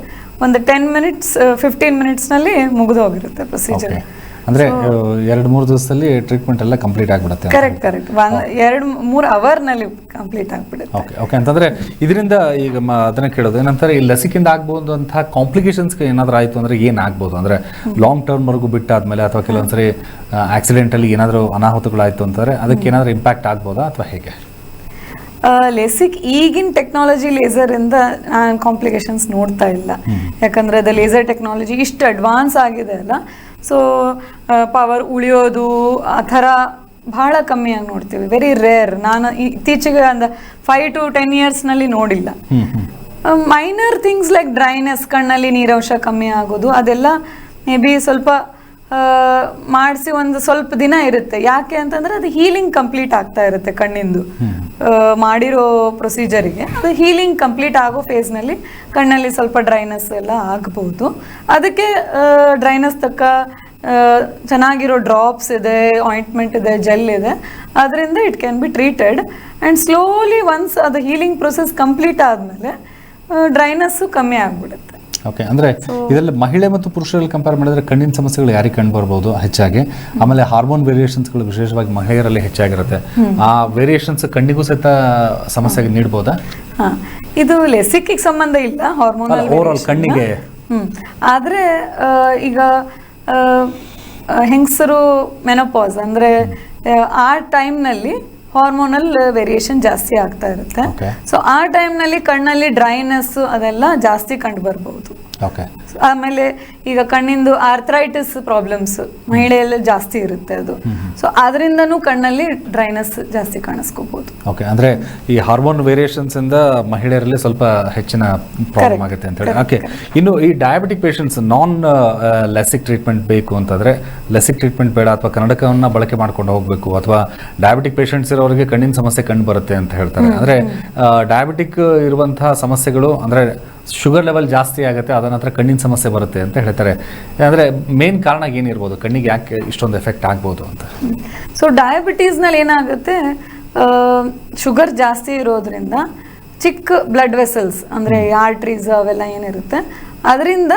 ಒಂದು 10 ಮಿನಿಟ್ಸ್ 15 ಮಿನಿಟ್ಸ್ನಲ್ಲಿ ಮುಗಿದು ಹೋಗಿರುತ್ತೆ ಪ್ರೊಸೀಜರ್. ಅಂದರೆ 2-3 ದಿವಸದಲ್ಲಿ ಟ್ರೀಟ್ಮೆಂಟ್ ಎಲ್ಲ ಕಂಪ್ಲೀಟ್ ಆಗಿಬಿಡುತ್ತೆ. ಕರೆಕ್ಟ್ 2-3 ಅವರ್ನಲ್ಲಿ ಕಂಪ್ಲೀಟ್ ಆಗಿಬಿಡುತ್ತೆ. ಓಕೆ ಅಂತಂದರೆ ಇದರಿಂದ ಈಗ ಅದನ್ನ ಕೇಳೋದು ಏನಂತಾರೆ, ಈ ಲಸಿಕೆಯಿಂದ ಆಗ್ಬೋದಂತಹ ಕಾಂಪ್ಲಿಕೇಶನ್ಸ್ ಏನಾದರೂ ಆಯಿತು ಅಂದರೆ ಏನಾಗ್ಬೋದು? ಅಂದರೆ ಲಾಂಗ್ ಟರ್ಮ್ವರೆಗೂ ಬಿಟ್ಟಾದ್ಮೇಲೆ ಅಥವಾ ಕೆಲವೊಂದ್ಸರಿ ಆಕ್ಸಿಡೆಂಟಲ್ಲಿ ಏನಾದರೂ ಅನಾಹುತಗಳಾಯಿತು ಅಂತಂದರೆ ಅದಕ್ಕೆ ಏನಾದರೂ ಇಂಪ್ಯಾಕ್ಟ್ ಆಗ್ಬೋದಾ ಅಥವಾ ಹೇಗೆ? ಲೆಸಿಕ್ ಈಗಿನ ಟೆಕ್ನಾಲಜಿ ಲೇಸರಿಂದ ನಾನು ಕಾಂಪ್ಲಿಕೇಶನ್ಸ್ ನೋಡ್ತಾ ಇಲ್ಲ. ಯಾಕಂದರೆ ಅದು ಲೇಸರ್ ಟೆಕ್ನಾಲಜಿ ಇಷ್ಟು ಅಡ್ವಾನ್ಸ್ ಆಗಿದೆ ಅಲ್ಲ, ಸೊ ಪವರ್ ಉಳಿಯೋದು ಆ ಥರ ಭಾಳ ಕಮ್ಮಿಯಾಗಿ ನೋಡ್ತೀವಿ. Very rare. ನಾನು ಇತ್ತೀಚೆಗೆ ಒಂದು 5 to 10 ಇಯರ್ಸ್ನಲ್ಲಿ ನೋಡಿಲ್ಲ. ಮೈನರ್ ಥಿಂಗ್ಸ್ ಲೈಕ್ ಡ್ರೈನೆಸ್, ಕಣ್ಣಲ್ಲಿ ನೀರಂಶ ಕಮ್ಮಿ ಆಗೋದು, ಅದೆಲ್ಲ ಮೇ ಬಿ ಸ್ವಲ್ಪ ಮಾಡಿಸಿ ಒಂದು ಸ್ವಲ್ಪ ದಿನ ಇರುತ್ತೆ. ಯಾಕೆ ಅಂತಂದರೆ ಅದು ಹೀಲಿಂಗ್ ಕಂಪ್ಲೀಟ್ ಆಗ್ತಾ ಇರುತ್ತೆ ಕಣ್ಣಿಂದು. ಮಾಡಿರೋ ಪ್ರೊಸೀಜರಿಗೆ ಅದು ಹೀಲಿಂಗ್ ಕಂಪ್ಲೀಟ್ ಆಗೋ ಫೇಸ್ನಲ್ಲಿ ಕಣ್ಣಲ್ಲಿ ಸ್ವಲ್ಪ ಡ್ರೈನೆಸ್ ಎಲ್ಲ ಆಗ್ಬೋದು. ಅದಕ್ಕೆ ಡ್ರೈನೆಸ್ ತಕ್ಕ ಚೆನ್ನಾಗಿರೋ ಡ್ರಾಪ್ಸ್ ಇದೆ, ಆಯಿಂಟ್ಮೆಂಟ್ ಇದೆ, ಜೆಲ್ ಇದೆ, ಅದರಿಂದ it can be treated. And slowly once ಅದು ಹೀಲಿಂಗ್ ಪ್ರೊಸೆಸ್ ಕಂಪ್ಲೀಟ್ ಆದಮೇಲೆ ಡ್ರೈನೆಸ್ಸು ಕಮ್ಮಿ ಆಗಿಬಿಡುತ್ತೆ. ಓಕೆ, ಅಂದರೆ ಇದರಲ್ಲಿ ಮಹಿಳೆ ಮತ್ತು ಪುರುಷರಲ್ಲಿ ಕಂಪೇರ್ ಮಾಡಿದ್ರೆ ಕಣ್ಣಿನ ಸಮಸ್ಯೆಗಳು ಯಾರಿಗೆ ಕಂಡು ಬರ್ಬೋದು ಹೆಚ್ಚಾಗಿ? ಆಮೇಲೆ ಹಾರ್ಮೋನ್ ವೇರಿಯೇಷನ್ಸ್ಗಳು ವಿಶೇಷವಾಗಿ ಮಹಿಳೆಯರಲ್ಲಿ ಹೆಚ್ಚಾಗಿರುತ್ತೆ. ಆ ವೇರಿಯೇಷನ್ಸ್ ಕಣ್ಣಿಗೂ ಸಹಿತ ಸಮಸ್ಯೆಗೆ ನೀಡ್ಬೋದಾ? ಇದು ಲೆಸಿಕ್ಕಿಗೆ ಸಂಬಂಧ ಇಲ್ಲ, ಹಾರ್ಮೋನಲ್ ಓವರಾಲ್ ಕಣ್ಣಿಗೆ. ಆದರೆ ಈಗ ಹೆಂಗಸರು ಮೆನೋಪಾಸ್ ಅಂದರೆ ಆ ಟೈಮ್ನಲ್ಲಿ ಹಾರ್ಮೋನಲ್ ವೇರಿಯೇಷನ್ ಜಾಸ್ತಿ ಆಗ್ತಾ ಇರುತ್ತೆ. ಸೊ ಆ ಟೈಮ್ನಲ್ಲಿ ಕಣ್ಣಲ್ಲಿ ಡ್ರೈನೆಸ್ ಅದೆಲ್ಲ ಜಾಸ್ತಿ ಕಂಡು ಬರ್ಬೋದು. ಆಮೇಲೆ ಈಗ ಕಣ್ಣಿಂದು ಆರ್ಥರೈಟಿಸ್ ಪ್ರಾಬ್ಲಮ್ಸ್ ಮಹಿಳೆಯಲ್ಲಿ ಜಾಸ್ತಿ ಇರುತ್ತೆ ಅದು. ಸೊ ಅದರಿಂದನೂ ಕಣ್ಣಲ್ಲಿ ಡ್ರೈನೆಸ್ ಜಾಸ್ತಿ ಕಾಣಿಸ್ಕೋಬಹುದು. ಓಕೆ, ಅಂದ್ರೆ ಈ ಹಾರ್ಮೋನ್ ವೇರಿಯೇಷನ್ಸ್ ಇಂದ ಮಹಿಳೆಯರಲ್ಲಿ ಸ್ವಲ್ಪ ಹೆಚ್ಚಿನ ಪ್ರಾಬ್ಲಮ್ ಆಗುತ್ತೆ ಅಂತ ಹೇಳಿ. ಓಕೆ, ಇನ್ನು ಈ ಡಯಾಬಿಟಿಕ್ ಪೇಷಂಟ್ಸ್ ನಾನ್ ಲೆಸಿಕ್ ಟ್ರೀಟ್ಮೆಂಟ್ ಬೇಕು ಅಂತಂದ್ರೆ ಲೆಸಿಕ್ ಟ್ರೀಟ್ಮೆಂಟ್ ಬೇಡ ಅಥವಾ ಕನ್ನಡಕವನ್ನ ಬಳಕೆ ಮಾಡ್ಕೊಂಡು ಹೋಗ್ಬೇಕು, ಅಥವಾ ಡಯಾಬಿಟಿಕ್ ಪೇಷಂಟ್ಸ್ ಇರೋರಿಗೆ ಕಣ್ಣಿನ ಸಮಸ್ಯೆ ಕಂಡು ಬರುತ್ತೆ ಅಂತ ಹೇಳ್ತಾರೆ. ಅಂದ್ರೆ ಡಯಾಬಿಟಿಕ್ ಇರುವಂತಹ ಸಮಸ್ಯೆಗಳು ಅಂದ್ರೆ ಶುಗರ್ ಲೆವೆಲ್ ಜಾಸ್ತಿ ಆಗುತ್ತೆ, ಅದರ ನಂತರ ಕಣ್ಣಿನ ಸಮಸ್ಯೆ ಬರುತ್ತೆ ಅಂತ ಹೇಳ್ತಾರೆ. ಅಂದರೆ ಮೇನ್ ಕಾರಣ ಏನಿರ್ಬೋದು, ಕಣ್ಣಿಗೆ ಯಾಕೆ ಇಷ್ಟೊಂದು ಎಫೆಕ್ಟ್ ಆಗ್ಬೋದು ಅಂತ? ಸೊ ಡಯಾಬಿಟೀಸ್ನಲ್ಲಿ ಏನಾಗುತ್ತೆ, ಶುಗರ್ ಜಾಸ್ತಿ ಇರೋದ್ರಿಂದ ಚಿಕ್ಕ ಬ್ಲಡ್ ವೆಸಲ್ಸ್ ಅಂದರೆ ಆರ್ಟ್ರೀಸ್ ಅವೆಲ್ಲ ಏನಿರುತ್ತೆ ಅದರಿಂದ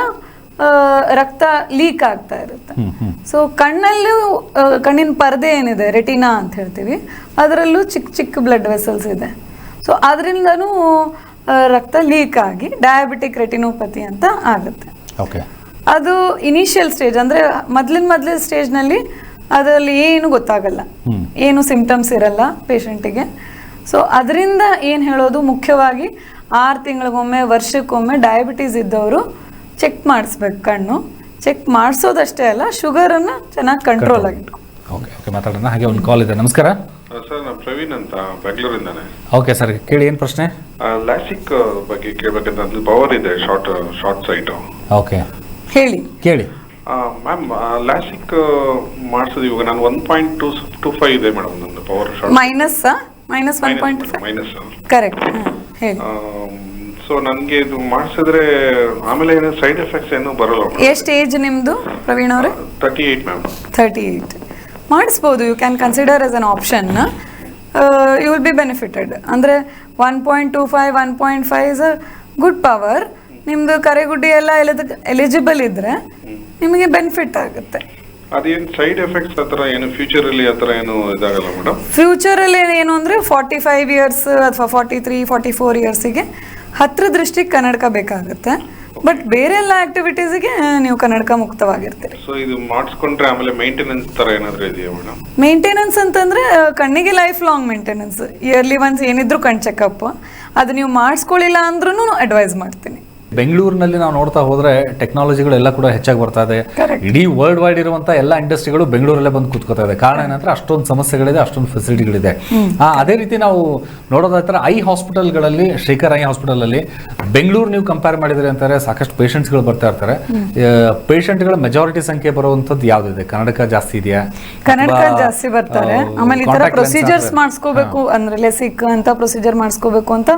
ರಕ್ತ ಲೀಕ್ ಆಗ್ತಾ ಇರುತ್ತೆ. ಸೊ ಕಣ್ಣಲ್ಲೂ ಕಣ್ಣಿನ ಪರದೆ ಏನಿದೆ ರೆಟಿನಾ ಅಂತ ಹೇಳ್ತೀವಿ, ಅದರಲ್ಲೂ ಚಿಕ್ಕ ಚಿಕ್ಕ ಬ್ಲಡ್ ವೆಸಲ್ಸ್ ಇದೆ. ಸೊ ಅದರಿಂದನೂ ರಕ್ತ ಲೀಕ್ ಆಗಿ ಡಯಾಬಿಟಿಕ್ ರೆಟಿನೋಪತಿ ಅಂತ ಆಗುತ್ತೆ. ಓಕೆ, ಅದು ಇನಿಷಿಯಲ್ ಸ್ಟೇಜ್ ಅಂದರೆ ಮೊದಲಿನ ಸ್ಟೇಜ್ನಲ್ಲಿ ಅದರಲ್ಲಿ ಏನು ಗೊತ್ತಾಗಲ್ಲ, ಏನು ಸಿಂಪ್ಟಮ್ಸ್ ಇರಲ್ಲ ಪೇಷಂಟಿಗೆ. ಸೊ ಅದರಿಂದ ಏನು ಹೇಳೋದು, ಮುಖ್ಯವಾಗಿ 6 ತಿಂಗಳಿಗೊಮ್ಮೆ ವರ್ಷಕ್ಕೊಮ್ಮೆ ಡಯಾಬಿಟೀಸ್ ಇದ್ದವರು ಚೆಕ್ ಮಾಡಿಸ್ಬೇಕು. ಕಣ್ಣು ಚೆಕ್ ಮಾಡಿಸೋದಷ್ಟೇ ಅಲ್ಲ, ಶುಗರನ್ನು ಚೆನ್ನಾಗಿ ಕಂಟ್ರೋಲ್ ಆಗಿಟ್ಟು. ಓಕೆ ಓಕೆ, ಮಾತಾಡೋಣ. ಹಾಗೆ ಒಂದು ಕಾಲ್ ಇದೆ. ನಮಸ್ಕಾರ ಸರ್, ನಾನು ಪ್ರವೀಣ್ ಅಂತ ಬೆಂಗಳೂರಿಂದಾನೆ. ಓಕೆ ಸರ್, ಕೇಳಿ, ಏನು ಪ್ರಶ್ನೆ? ಲ್ಯಾಸಿಕ್ ಬಗ್ಗೆ ಕೇಳಬೇಕಂತ ಅಲ್ಲಿ ಪವರ್ ಇದೆ, ಶಾರ್ಟ್ ಸೈಟ್. ಓಕೆ, ಹೇಳಿ ಕೇಳಿ. ಮ್ಯಾಮ್, ಲ್ಯಾಸಿಕ್ ಮಾಡಿಸೋದು ಇವಾಗ ನಾನು 1.25 ಇದೆ ಮೇಡಮ್ ನಂದು ಪವರ್. ಮೈನಸ್ 1.5 ಮೈನಸ್ ಕರೆಕ್ಟ್, ಹೇಳಿ. ಸೊ ನನಗೆ ಇದು ಮಾಡಿಸಿದ್ರೆ ಆಮೇಲೆ ಏನು ಸೈಡ್ ಎಫೆಕ್ಟ್ಸ್ ಏನು ಬರಲ್ಲ? ಎಷ್ಟು ಏಜ್ ನಿಮ್ಮದು ಪ್ರವೀಣ್ ಅವರೇ? 38 ಮ್ಯಾಮ್. 38 ಮಾಡಿಸ್ಬೋದು. You can consider as an option. You will be benefited. ಅಂದರೆ 1.25 1.5 ಇಸ್ ಅ ಗುಡ್ ಪವರ್. ನಿಮ್ಮದು ಕರೆಗುಡ್ಡಿ ಎಲ್ಲ ಎಲಿಜಿಬಲ್ ಇದ್ದರೆ ನಿಮಗೆ ಬೆನಿಫಿಟ್ ಆಗುತ್ತೆ. ಅದೇನು ಸೈಡ್ ಎಫೆಕ್ಟ್ಸ್ ಆ ಥರ ಏನು ಫ್ಯೂಚರಲ್ಲಿ ಆ ಥರ ಏನು ಇದಾಗಲ್ಲ ಮೇಡಮ್? ಫ್ಯೂಚರಲ್ಲಿ ಏನು ಅಂದರೆ 45 ಇಯರ್ಸ್ ಅಥವಾ 43 44 ಇಯರ್ಸಿಗೆ ಹತ್ರ ದೃಷ್ಟಿಗೆ ಕನ್ನಡಕ ಬೇಕಾಗುತ್ತೆ. ಬಟ್ ಬೇರೆ ಎಲ್ಲ ಆಕ್ಟಿವಿಟೀಸ್ಗೆ ನೀವು ಕನ್ನಡಕ ಮುಕ್ತವಾಗಿರ್ತೀರಿ. ಸೊ ಇದು ಮಾಡಿಸ್ಕೊಂಡ್ರೆ ಆಮೇಲೆ ಮೇಂಟೆನೆನ್ಸ್ ತರ ಏನಾದರೂ ಇದೆಯಾ ಮೇಡಮ್? ಮೇಂಟೆನೆನ್ಸ್ ಅಂತಂದ್ರೆ ಕಣ್ಣಿಗೆ life long maintenance, yearly once ಏನಿದ್ರು ಕಣ್ ಚೆಕಪ್, ಅದು ನೀವು ಮಾಡಿಸ್ಕೊಳ್ಳಿಲ್ಲ ಅಂದ್ರೂ ಅಡ್ವೈಸ್ ಮಾಡ್ತೀನಿ. ಬೆಂಗಳೂರಿನಲ್ಲಿ ನಾವು ನೋಡ್ತಾ ಹೋದ್ರೆ ಟೆಕ್ನಾಲಜಿಗಳೆಲ್ಲ ಕೂಡ ಹೆಚ್ಚಾಗಿ ಬರ್ತಾ ಇದೆ. ಇಡೀ ವರ್ಲ್ಡ್ ವೈಡ್ ಇರುವಂತಹ ಎಲ್ಲ ಇಂಡಸ್ಟ್ರಿಗಳು ಬೆಂಗಳೂರಲ್ಲೇ ಬಂದು ಕೂತ್ಕೋತಾ ಇದೆ. ಕಾರಣ ಏನಂದ್ರೆ ಅಷ್ಟೊಂದು ಸಮಸ್ಯೆಗಳಿದೆ, ಅಷ್ಟೊಂದು ಫೆಸಿಲಿಟಿಗಳಿದೆ. ಅದೇ ರೀತಿ ನಾವು ನೋಡೋದಾದ್ರೆ ಐ ಹಾಸ್ಪಿಟಲ್ಗಳಲ್ಲಿ, ಶೇಖರ್ ಐ ಹಾಸ್ಪಿಟಲ್ ಅಲ್ಲಿ ಬೆಂಗಳೂರು ನೀವು ಕಂಪೇರ್ ಮಾಡಿದ್ರೆ ಅಂತಾರೆ ಸಾಕಷ್ಟು ಪೇಷಂಟ್ಸ್ಗಳು ಬರ್ತಾ ಇರ್ತಾರೆ. ಪೇಷಂಟ್ಗಳ ಮೆಜಾರಿಟಿ ಸಂಖ್ಯೆ ಬರುವಂತದ್ದು ಯಾವ್ದಿದೆ? ಕನ್ನಡಕ ಜಾಸ್ತಿ ಇದೆಯಾ? ಕನ್ನಡಕ ಜಾಸ್ತಿ ಬರ್ತಾರೆ. ಆಮೇಲೆ ಈ ತರ ಪ್ರೊಸೀಜರ್ಸ್ ಮಾಡಿಸ್ಕೋಬೇಕು ಅಂದ್ರೆ ಲೆಸಿಕ್ ಅಂತ ಪ್ರೊಸೀಜರ್ ಮಾಡಿಸ್ಕೋಬೇಕು ಅಂತ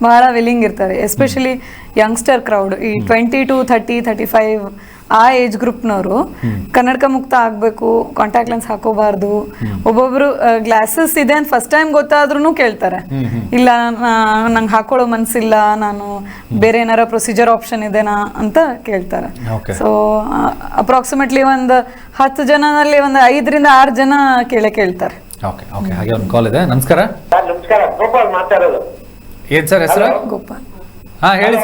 ಬಹಳ ವಿಲ್ಲಿಂಗ್ ಇರ್ತಾರೆ. ಎಸ್ಪೆಷಲಿ ಯಂಗ್ಸ್ಟರ್ ಕ್ರೌಡ್, ಈ 20 to 30 35 ಆ ಏಜ್ ಗ್ರೂಪ್ನವರು ಕನ್ನಡಕ ಮುಕ್ತ ಆಗಬೇಕು, ಕಾಂಟ್ಯಾಕ್ಟ್ ಲೆನ್ಸ್ ಹಾಕೋಬಾರ್ದು. ಒಬ್ಬೊಬ್ರು ಗ್ಲಾಸಸ್ ಇದೆ ಅಂತ ಫಸ್ಟ್ ಟೈಮ್ ಗೊತ್ತಾದ್ರೂ ಕೇಳ್ತಾರೆ, ಇಲ್ಲ ನಂಗೆ ಹಾಕೊಳ್ಳೋ ಮನ್ಸಿಲ್ಲ, ನಾನು ಬೇರೆ ಏನಾರ ಪ್ರೊಸೀಜರ್ ಆಪ್ಷನ್ ಇದೆನಾ ಅಂತ ಕೇಳ್ತಾರೆ. ಸೊ ಅಪ್ರಾಕ್ಸಿಮೇಟ್ಲಿ ಒಂದು 10 ಜನದಲ್ಲಿ ಒಂದು 5 ರಿಂದ 6 ಜನ ಕೇಳ್ತಾರೆ. ಓಕೆ ಓಕೆ, ಹಾಗೆ ಒಂದು ಕಾಲ್ ಇದೆ. ನಮಸ್ಕಾರ. ನಮಸ್ಕಾರ, ಗೋಪಾಲ್ ಮಾತಾಡೋದು. ಏನ್ ಸರ್ ಹೆಸರು? ಗೋಪಾಲ್. ಹಾ ಹೇಳಿ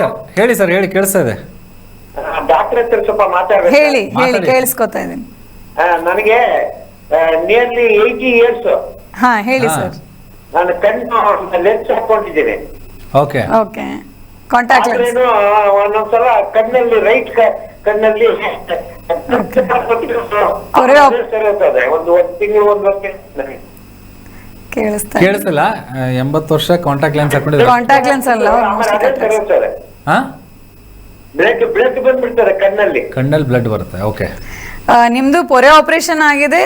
ಸರ್, ಹೇಳಿ ಕೇಳಿಸ್ತಾ ಇದೆ. ಡಾಕ್ಟರ್ ಹತ್ರ ಸ್ವಲ್ಪ ಮಾತಾಡ್ಬೇಕು. ಹೇಳಿ ಕೇಳಿಸ್ಕೊತಾ ಇದೀನಿ. ನನಗೆ ನಿಯರ್ಲಿ 80 ಇಯರ್ಸ್. ಹಾ ಹೇಳಿ ಸರ್. ನಾನು ಕಣ್ಣು ಲೆನ್ಸ್ ಹಾಕೊಂಡಿದ್ದೀನಿ. Okay okay, contact lens. ಒಂದೊಂದ್ಸಲ ಕಣ್ಣಲ್ಲಿ ರೈಟ್ ಕಣ್ಣಲ್ಲಿ ಒಂದು ತಿಂಗಳು 1 ವರ್ಷ ನನಗೆ ಕೇಳಿಸ್ತಿಲ್ಲ. 80 ವರ್ಷ ಕಾಂಟ್ಯಾಕ್ಟ್ ಲೆನ್ಸ್ ಹಾಕೊಂಡಿದ್ರೆ ಕಾಂಟ್ಯಾಕ್ಟ್ ಲೆನ್ಸ್ ಅಲ್ಲ, ಬ್ಲಡ್ ಬಂದ್ಬಿಡ್ತಾರೆ ಕಣ್ಣಲ್ಲಿ ಬ್ಲಡ್ ಬರುತ್ತೆ. ಓಕೆ, ನಿಮ್ದು ಪೊರೆ ಆಪರೇಷನ್ ಆಗಿದೆ,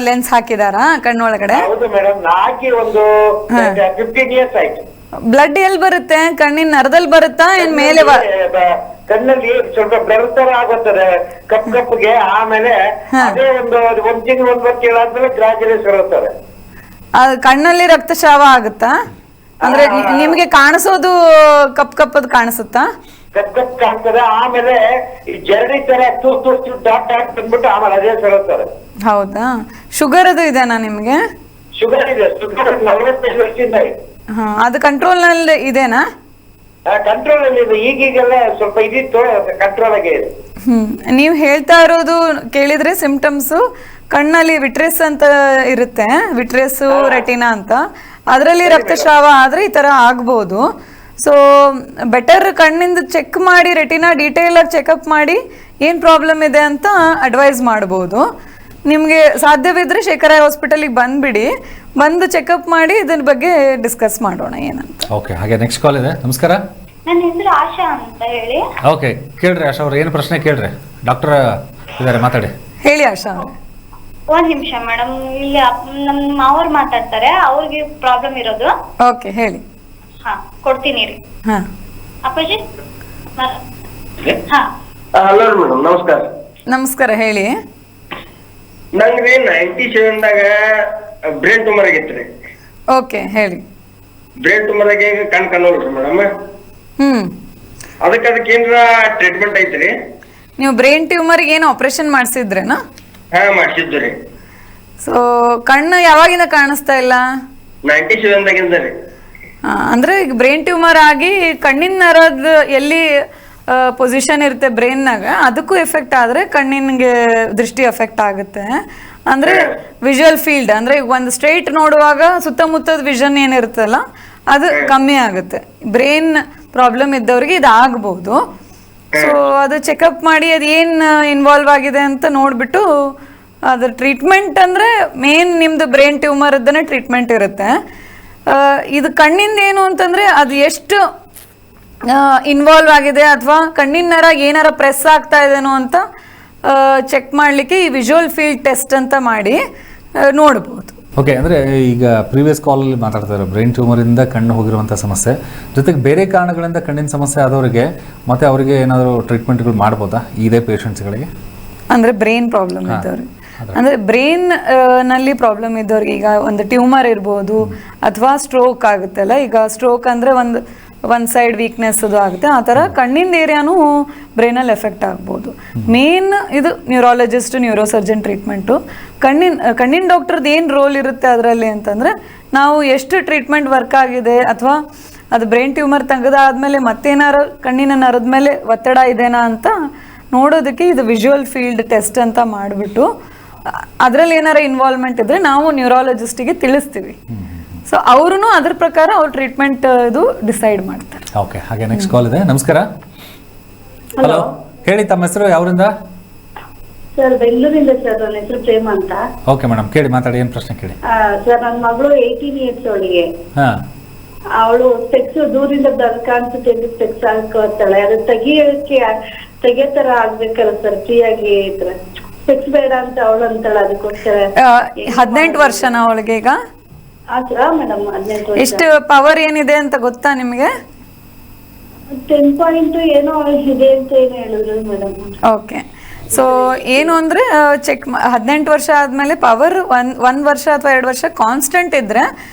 ಲೆನ್ಸ್ ಹಾಕಿದಾರಾ ಕಣ್ಣೊಳಗಡೆ? ಹೌದು ಮೇಡಮ್, ಹಾಕಿ ಒಂದು 15 ಇಯರ್ಸ್ ಆಯ್ತು. ಬ್ಲಡ್ ಎಲ್ಲಿ ಬರುತ್ತೆ? ಕಣ್ಣಿನ ನರದಲ್ಲಿ ಬರುತ್ತಾ ಏನ್ ಮೇಲೆ? ಕಣ್ಣಲ್ಲಿ ಸ್ವಲ್ಪ ಬ್ಲರ್ ತರ ಆಗುತ್ತದೆ ಕಪ್ಪಗೆ, ಆಮೇಲೆ ಅದೇ ಒಂದ್ ತಿಂಗಳು 1 ವರ್ಷ ಆದ್ಮೇಲೆ ಗ್ರಾಜುಯಲಿ ಬರುತ್ತದೆ. ಕಣ್ಣಲ್ಲಿ ರಕ್ತಸ್ರಾವ ಆಗುತ್ತಾ? ಅಂದ್ರೆ ನಿಮ್ಗೆ ಕಾಣಿಸೋದು ಕಪ್ಪದ್ ಕಾಣಿಸುತ್ತಾ? ಕಪ್ ಕಾಣ್ತದೆ, ಆಮೇಲೆ ಈ ಜರಡಿ ತರ ತೂರ್ ಡಾಟ್ ಬಂದ್ಬಿಟ್ಟು ಆಮೇಲೆ ಅದೇ ಸರುತ್ತದೆ. ಹೌದಾ? ಶುಗರ್ ಅದು ಇದೆನಾ ನಿಮ್ಗೆ? ಶುಗರ್ ಇದೆ, ಶುಗರ್ 45 ವರ್ಷದಿಂದ ಇದೆ. ಅದು ಕಂಟ್ರೋಲ್ ನಲ್ಲಿ ಇದೆನಾ? ಕಂಟ್ರೋಲ್ ಅಲ್ಲಿ ಇದೆ, ಈಗೀಗೆಲ್ಲ ಸ್ವಲ್ಪ ಇದಿತ್ತು, ಕಂಟ್ರೋಲ್ ಆಗೇ ಇದೆ. ನೀವು ಹೇಳ್ತಾ ಇರೋದು ಕೇಳಿದ್ರೆ ಸಿಂಪ್ಟಮ್ಸ್ ಕಣ್ಣಲ್ಲಿ ವಿಟ್ರೆಸ್ ಅಂತ ಇರುತ್ತೆ, ವಿಟ್ರೆಸ್ ರೆಟಿನಾ ಅಂತ, ಅದರಲ್ಲಿ ರಕ್ತಸ್ರಾವ ಆದ್ರೆ ಈ ತರ ಆಗ್ಬೋದು. ಸೊ ಬೆಟರ್ ಕಣ್ಣಿಂದ ಚೆಕ್ ಮಾಡಿ, ರೆಟಿನಾ ಡೀಟೇಲ್ ಆಗಿ ಚೆಕಪ್ ಮಾಡಿ ಏನ್ ಪ್ರಾಬ್ಲಮ್ ಇದೆ ಅಂತ ಅಡ್ವೈಸ್ ಮಾಡ್ಬೋದು. ನಿಮ್ಗೆ ಸಾಧ್ಯವಿದ್ರೆ ಶೇಖರ ಹಾಸ್ಪಿಟಲ್ಗೆ ಬಂದು ಚೆಕಪ್ ಮಾಡಿ ಇದ್ರ ಬಗ್ಗೆ ಡಿಸ್ಕಸ್ ಮಾಡೋಣ ಏನಂತ. ಓಕೆ, ಹಾಗೆ ನೆಕ್ಸ್ಟ್ ಕಾಲ್ ಇದೆ. ನಮಸ್ಕಾರ. ನನ್ನ ಹೆಸರು ಆಶಾ ಅಂತ ಹೇಳಿ. ಓಕೆ, ಕೇಳ್ರಿ ಆಶಾ ಅವ್ರು, ಏನು ಪ್ರಶ್ನೆ ಕೇಳ್ರಿ, ಡಾಕ್ಟರ್ ಇದಾರೆ, ಮಾತಾಡಿ. ಹೇಳಿ ಆಶಾ ಅವ್ರೆ. 1 ನಿಮಿಷ ಮೇಡಮ್, ಇಲ್ಲಿ ನಮ್ಮ ಮಾವರು ಮಾತಾಡ್ತಾರೆ, ಅವ್ರಿಗೆ ಪ್ರಾಬ್ಲಮ್ ಇರೋದು. ಓಕೆ, ಹೇಳಿ. ಹಾ, ಕೊಡ್ತೀನಿ ರೀ. ಹಾ ಅಪ್ಪಾಜಿ. ಹಾ ಹಲೋ ಮೇಡಮ್, ನಮಸ್ಕಾರ. ನಮಸ್ಕಾರ, ಹೇಳಿ. ನಂಗ್ರಿ 97ದಾಗ ಬ್ರೇನ್ ಟ್ಯೂಮರ್ ಆಗಿತ್ರಿ. ಓಕೆ, ಹೇಳಿ. ಬ್ರೇನ್ ಟ್ಯೂಮರ್ ಆಗಿ ಕಣ್ ಕಾಣೋಲ್ರಿ ಮೇಡಮ್. ಅದಕ್ಕೆ ಏನ್ರ ಟ್ರೀಟ್ಮೆಂಟ್ ಐತ್ರಿ? ನೀವು ಬ್ರೈನ್ ಟ್ಯೂಮರ್ ಏನು ಆಪರೇಷನ್ ಮಾಡಿಸಿದ್ರೇನಾ? ಹಾ, ಮಾಡಿಸಿದ್ರಿ. ಸೊ ಕಣ್ಣು ಯಾವಾಗಿಂದ ಕಾಣಿಸ್ತಾ ಇಲ್ಲ? 97ದಾಗಿಂದ ರೀ. ಅಂದ್ರೆ ಈಗ ಬ್ರೈನ್ ಟ್ಯೂಮರ್ ಆಗಿ ಕಣ್ಣಿನ ನರದ ಎಲ್ಲಿ ಪೊಸಿಷನ್ ಇರುತ್ತೆ ಬ್ರೈನ್ನಾಗ, ಅದಕ್ಕೂ ಎಫೆಕ್ಟ್ ಆದ್ರೆ ಕಣ್ಣಿನ್ಗೆ ದೃಷ್ಟಿ ಎಫೆಕ್ಟ್ ಆಗುತ್ತೆ. ಅಂದ್ರೆ ವಿಜುವಲ್ ಫೀಲ್ಡ್, ಅಂದ್ರೆ ಒಂದು ಸ್ಟ್ರೈಟ್ ನೋಡುವಾಗ ಸುತ್ತಮುತ್ತದ ವಿಷನ್ ಏನಿರುತ್ತಲ್ಲ ಅದು ಕಮ್ಮಿ ಆಗುತ್ತೆ. ಬ್ರೈನ್ ಪ್ರಾಬ್ಲಮ್ ಇದ್ದವ್ರಿಗೆ ಇದು ಆಗ್ಬಹುದು. ಸೊ ಅದು ಚೆಕಪ್ ಮಾಡಿ ಅದು ಏನ್ ಇನ್ವಾಲ್ವ್ ಆಗಿದೆ ಅಂತ ನೋಡ್ಬಿಟ್ಟು ಅದ್ರ ಟ್ರೀಟ್ಮೆಂಟ್, ಅಂದ್ರೆ ಮೇನ್ ನಿಮ್ದು ಬ್ರೈನ್ ಟ್ಯೂಮರ್ ಅದನ್ನ ಟ್ರೀಟ್ಮೆಂಟ್ ಇರುತ್ತೆ. ಇದು ಕಣ್ಣಿಂದ ಏನು ಅಂತಂದ್ರೆ ಅದು ಎಷ್ಟು ಇನ್ವಾಲ್ವ್ ಆಗಿದೆ ಅಥವಾ ಕಣ್ಣಿನ ನರ ಏನಾರ ಪ್ರೆಸ್ ಆಗ್ತಾ ಇದೆನೋ ಅಂತ ಚೆಕ್ ಮಾಡಲಿಕ್ಕೆ ಈ ವಿಜುವಲ್ ಫೀಲ್ಡ್ ಟೆಸ್ಟ್ ಅಂತ ಮಾಡಿ ನೋಡ್ಬೋದು. ಓಕೆ, ಅಂದರೆ ಈಗ ಪ್ರೀವಿಯಸ್ ಕಾಲಲ್ಲಿ ಮಾತಾಡ್ತಾರೆ ಬ್ರೈನ್ ಟ್ಯೂಮರಿಂದ ಕಣ್ಣು ಹೋಗಿರುವಂಥ ಸಮಸ್ಯೆ ಜೊತೆಗೆ ಬೇರೆ ಕಾರಣಗಳಿಂದ ಕಣ್ಣಿನ ಸಮಸ್ಯೆ ಆದವರಿಗೆ ಮತ್ತೆ ಅವರಿಗೆ ಏನಾದರೂ ಟ್ರೀಟ್ಮೆಂಟ್ಗಳು ಮಾಡ್ಬೋದಾ ಇದೇ ಪೇಷಂಟ್ಸ್ಗಳಿಗೆ? ಅಂದರೆ ಬ್ರೈನ್ ಪ್ರಾಬ್ಲಮ್ ಇದ್ದವ್ರಿಗೆ, ಅಂದರೆ ಬ್ರೈನ್ ನಲ್ಲಿ ಪ್ರಾಬ್ಲಮ್ ಇದ್ದವ್ರಿಗೆ, ಈಗ ಒಂದು ಟ್ಯೂಮರ್ ಇರ್ಬೋದು ಅಥವಾ ಸ್ಟ್ರೋಕ್ ಆಗುತ್ತಲ್ಲ, ಈಗ ಸ್ಟ್ರೋಕ್ ಅಂದರೆ ಒಂದು ಸೈಡ್ ವೀಕ್ನೆಸ್ ಅದು ಆಗುತ್ತೆ, ಆ ಥರ ಕಣ್ಣಿನ ಏರಿಯಾನು ಬ್ರೈನಲ್ಲಿ ಎಫೆಕ್ಟ್ ಆಗ್ಬೋದು. ಮೇನ್ ಇದು ನ್ಯೂರಾಲಜಿಸ್ಟ್ ನ್ಯೂರೋಸರ್ಜನ್ ಟ್ರೀಟ್ಮೆಂಟು. ಕಣ್ಣಿನ ಡಾಕ್ಟರ್ದು ಏನು ರೋಲ್ ಇರುತ್ತೆ ಅದರಲ್ಲಿ ಅಂತಂದರೆ, ನಾವು ಎಷ್ಟು ಟ್ರೀಟ್ಮೆಂಟ್ ವರ್ಕ್ ಆಗಿದೆ ಅಥವಾ ಅದು ಬ್ರೈನ್ ಟ್ಯೂಮರ್ ತೆಗೆದಾದ್ಮೇಲೆ ಮತ್ತೇನಾರು ಕಣ್ಣಿನ ನರದ ಮೇಲೆ ಒತ್ತಡ ಇದೆನಾ ಅಂತ ನೋಡೋದಕ್ಕೆ ಇದು ವಿಜುವಲ್ ಫೀಲ್ಡ್ ಟೆಸ್ಟ್ ಅಂತ ಮಾಡಿಬಿಟ್ಟು ಅದರಲ್ಲಿ ಏನಾರ ಇನ್ವಾಲ್ವ್ಮೆಂಟ್ ಇದ್ರೆ ನಾವು ನ್ಯೂರಾಲಜಿಸ್ಟಿಗೆ ತಿಳಿಸ್ತೀವಿ. ಸೊ ಅವರು ಅದ್ರ ಪ್ರಕಾರ ಅವ್ರ ಟ್ರೀಟ್ಮೆಂಟ್ ಇದು ಡಿಸೈಡ್ ಮಾಡ್ತಾರೆ. ಓಕೆ, ಹಾಗೆ ನೆಕ್ಸ್ಟ್ ಕಾಲ್ ಇದೆ. ನಮಸ್ಕಾರ. ಹಲೋ, ಹೇಳಿ ತಮ್ಮ ಹೆಸರು, ಯಾವರಿಂದ? ಸರ್, ಬೆಂಗಳೂರಿಂದ ಸರ್. ನನ್ನ ಹೆಸರು ಪ್ರೇಮ ಅಂತ. ಓಕೆ ಮೇಡಮ್, ಕೇಳಿ, ಮಾತಾಡಿ, ಏನು ಪ್ರಶ್ನೆ ಕೇಳಿ. ಸರ್, ನನ್ನ ಮಗಳು 18 ಇಯರ್ಸ್ ಅವಳಿಗೆ. ಅವಳು ಸ್ಪೆಕ್ಸ್ ದೂರಿಂದ ಕಾಣಿಸುತ್ತೆ ಅಂತ ಸ್ಪೆಕ್ಸ್ ಹಾಕೋತಾಳೆ. ಅದು ತೆಗಿಯೋ ತರ ಆಗ್ಬೇಕಲ್ಲ ಸರ್, ಫ್ರೀಯಾಗಿ ಸ್ಪೆಕ್ಸ್ ಬೇಡ ಅಂತ ಅವಳು ಅಂತಾಳೆ. ಅದಕ್ಕೋಸ್ಕರ 18 ವರ್ಷನ ಅವಳಿಗೆ ಈಗ? ಮೇಡಮ್, 18 ವರ್ಷ. ಎಷ್ಟು ಪವರ್ ಏನಿದೆ ಅಂತ ಗೊತ್ತಾ ನಿಮಗೆ? 10 ಪಾಯಿಂಟ್ ಏನೋ ಇದೆ ಅಂತ ಏನು ಹೇಳಿದ್ರು ಮೇಡಮ್. ಓಕೆ, ಸೊ ಏನು ಅಂದರೆ ಚೆಕ್ 18 ವರ್ಷ ಆದಮೇಲೆ ಪವರ್ ಒಂದು ವರ್ಷ ಅಥವಾ 2 ವರ್ಷ ಕಾನ್ಸ್ಟೆಂಟ್ ಇದ್ದರೆ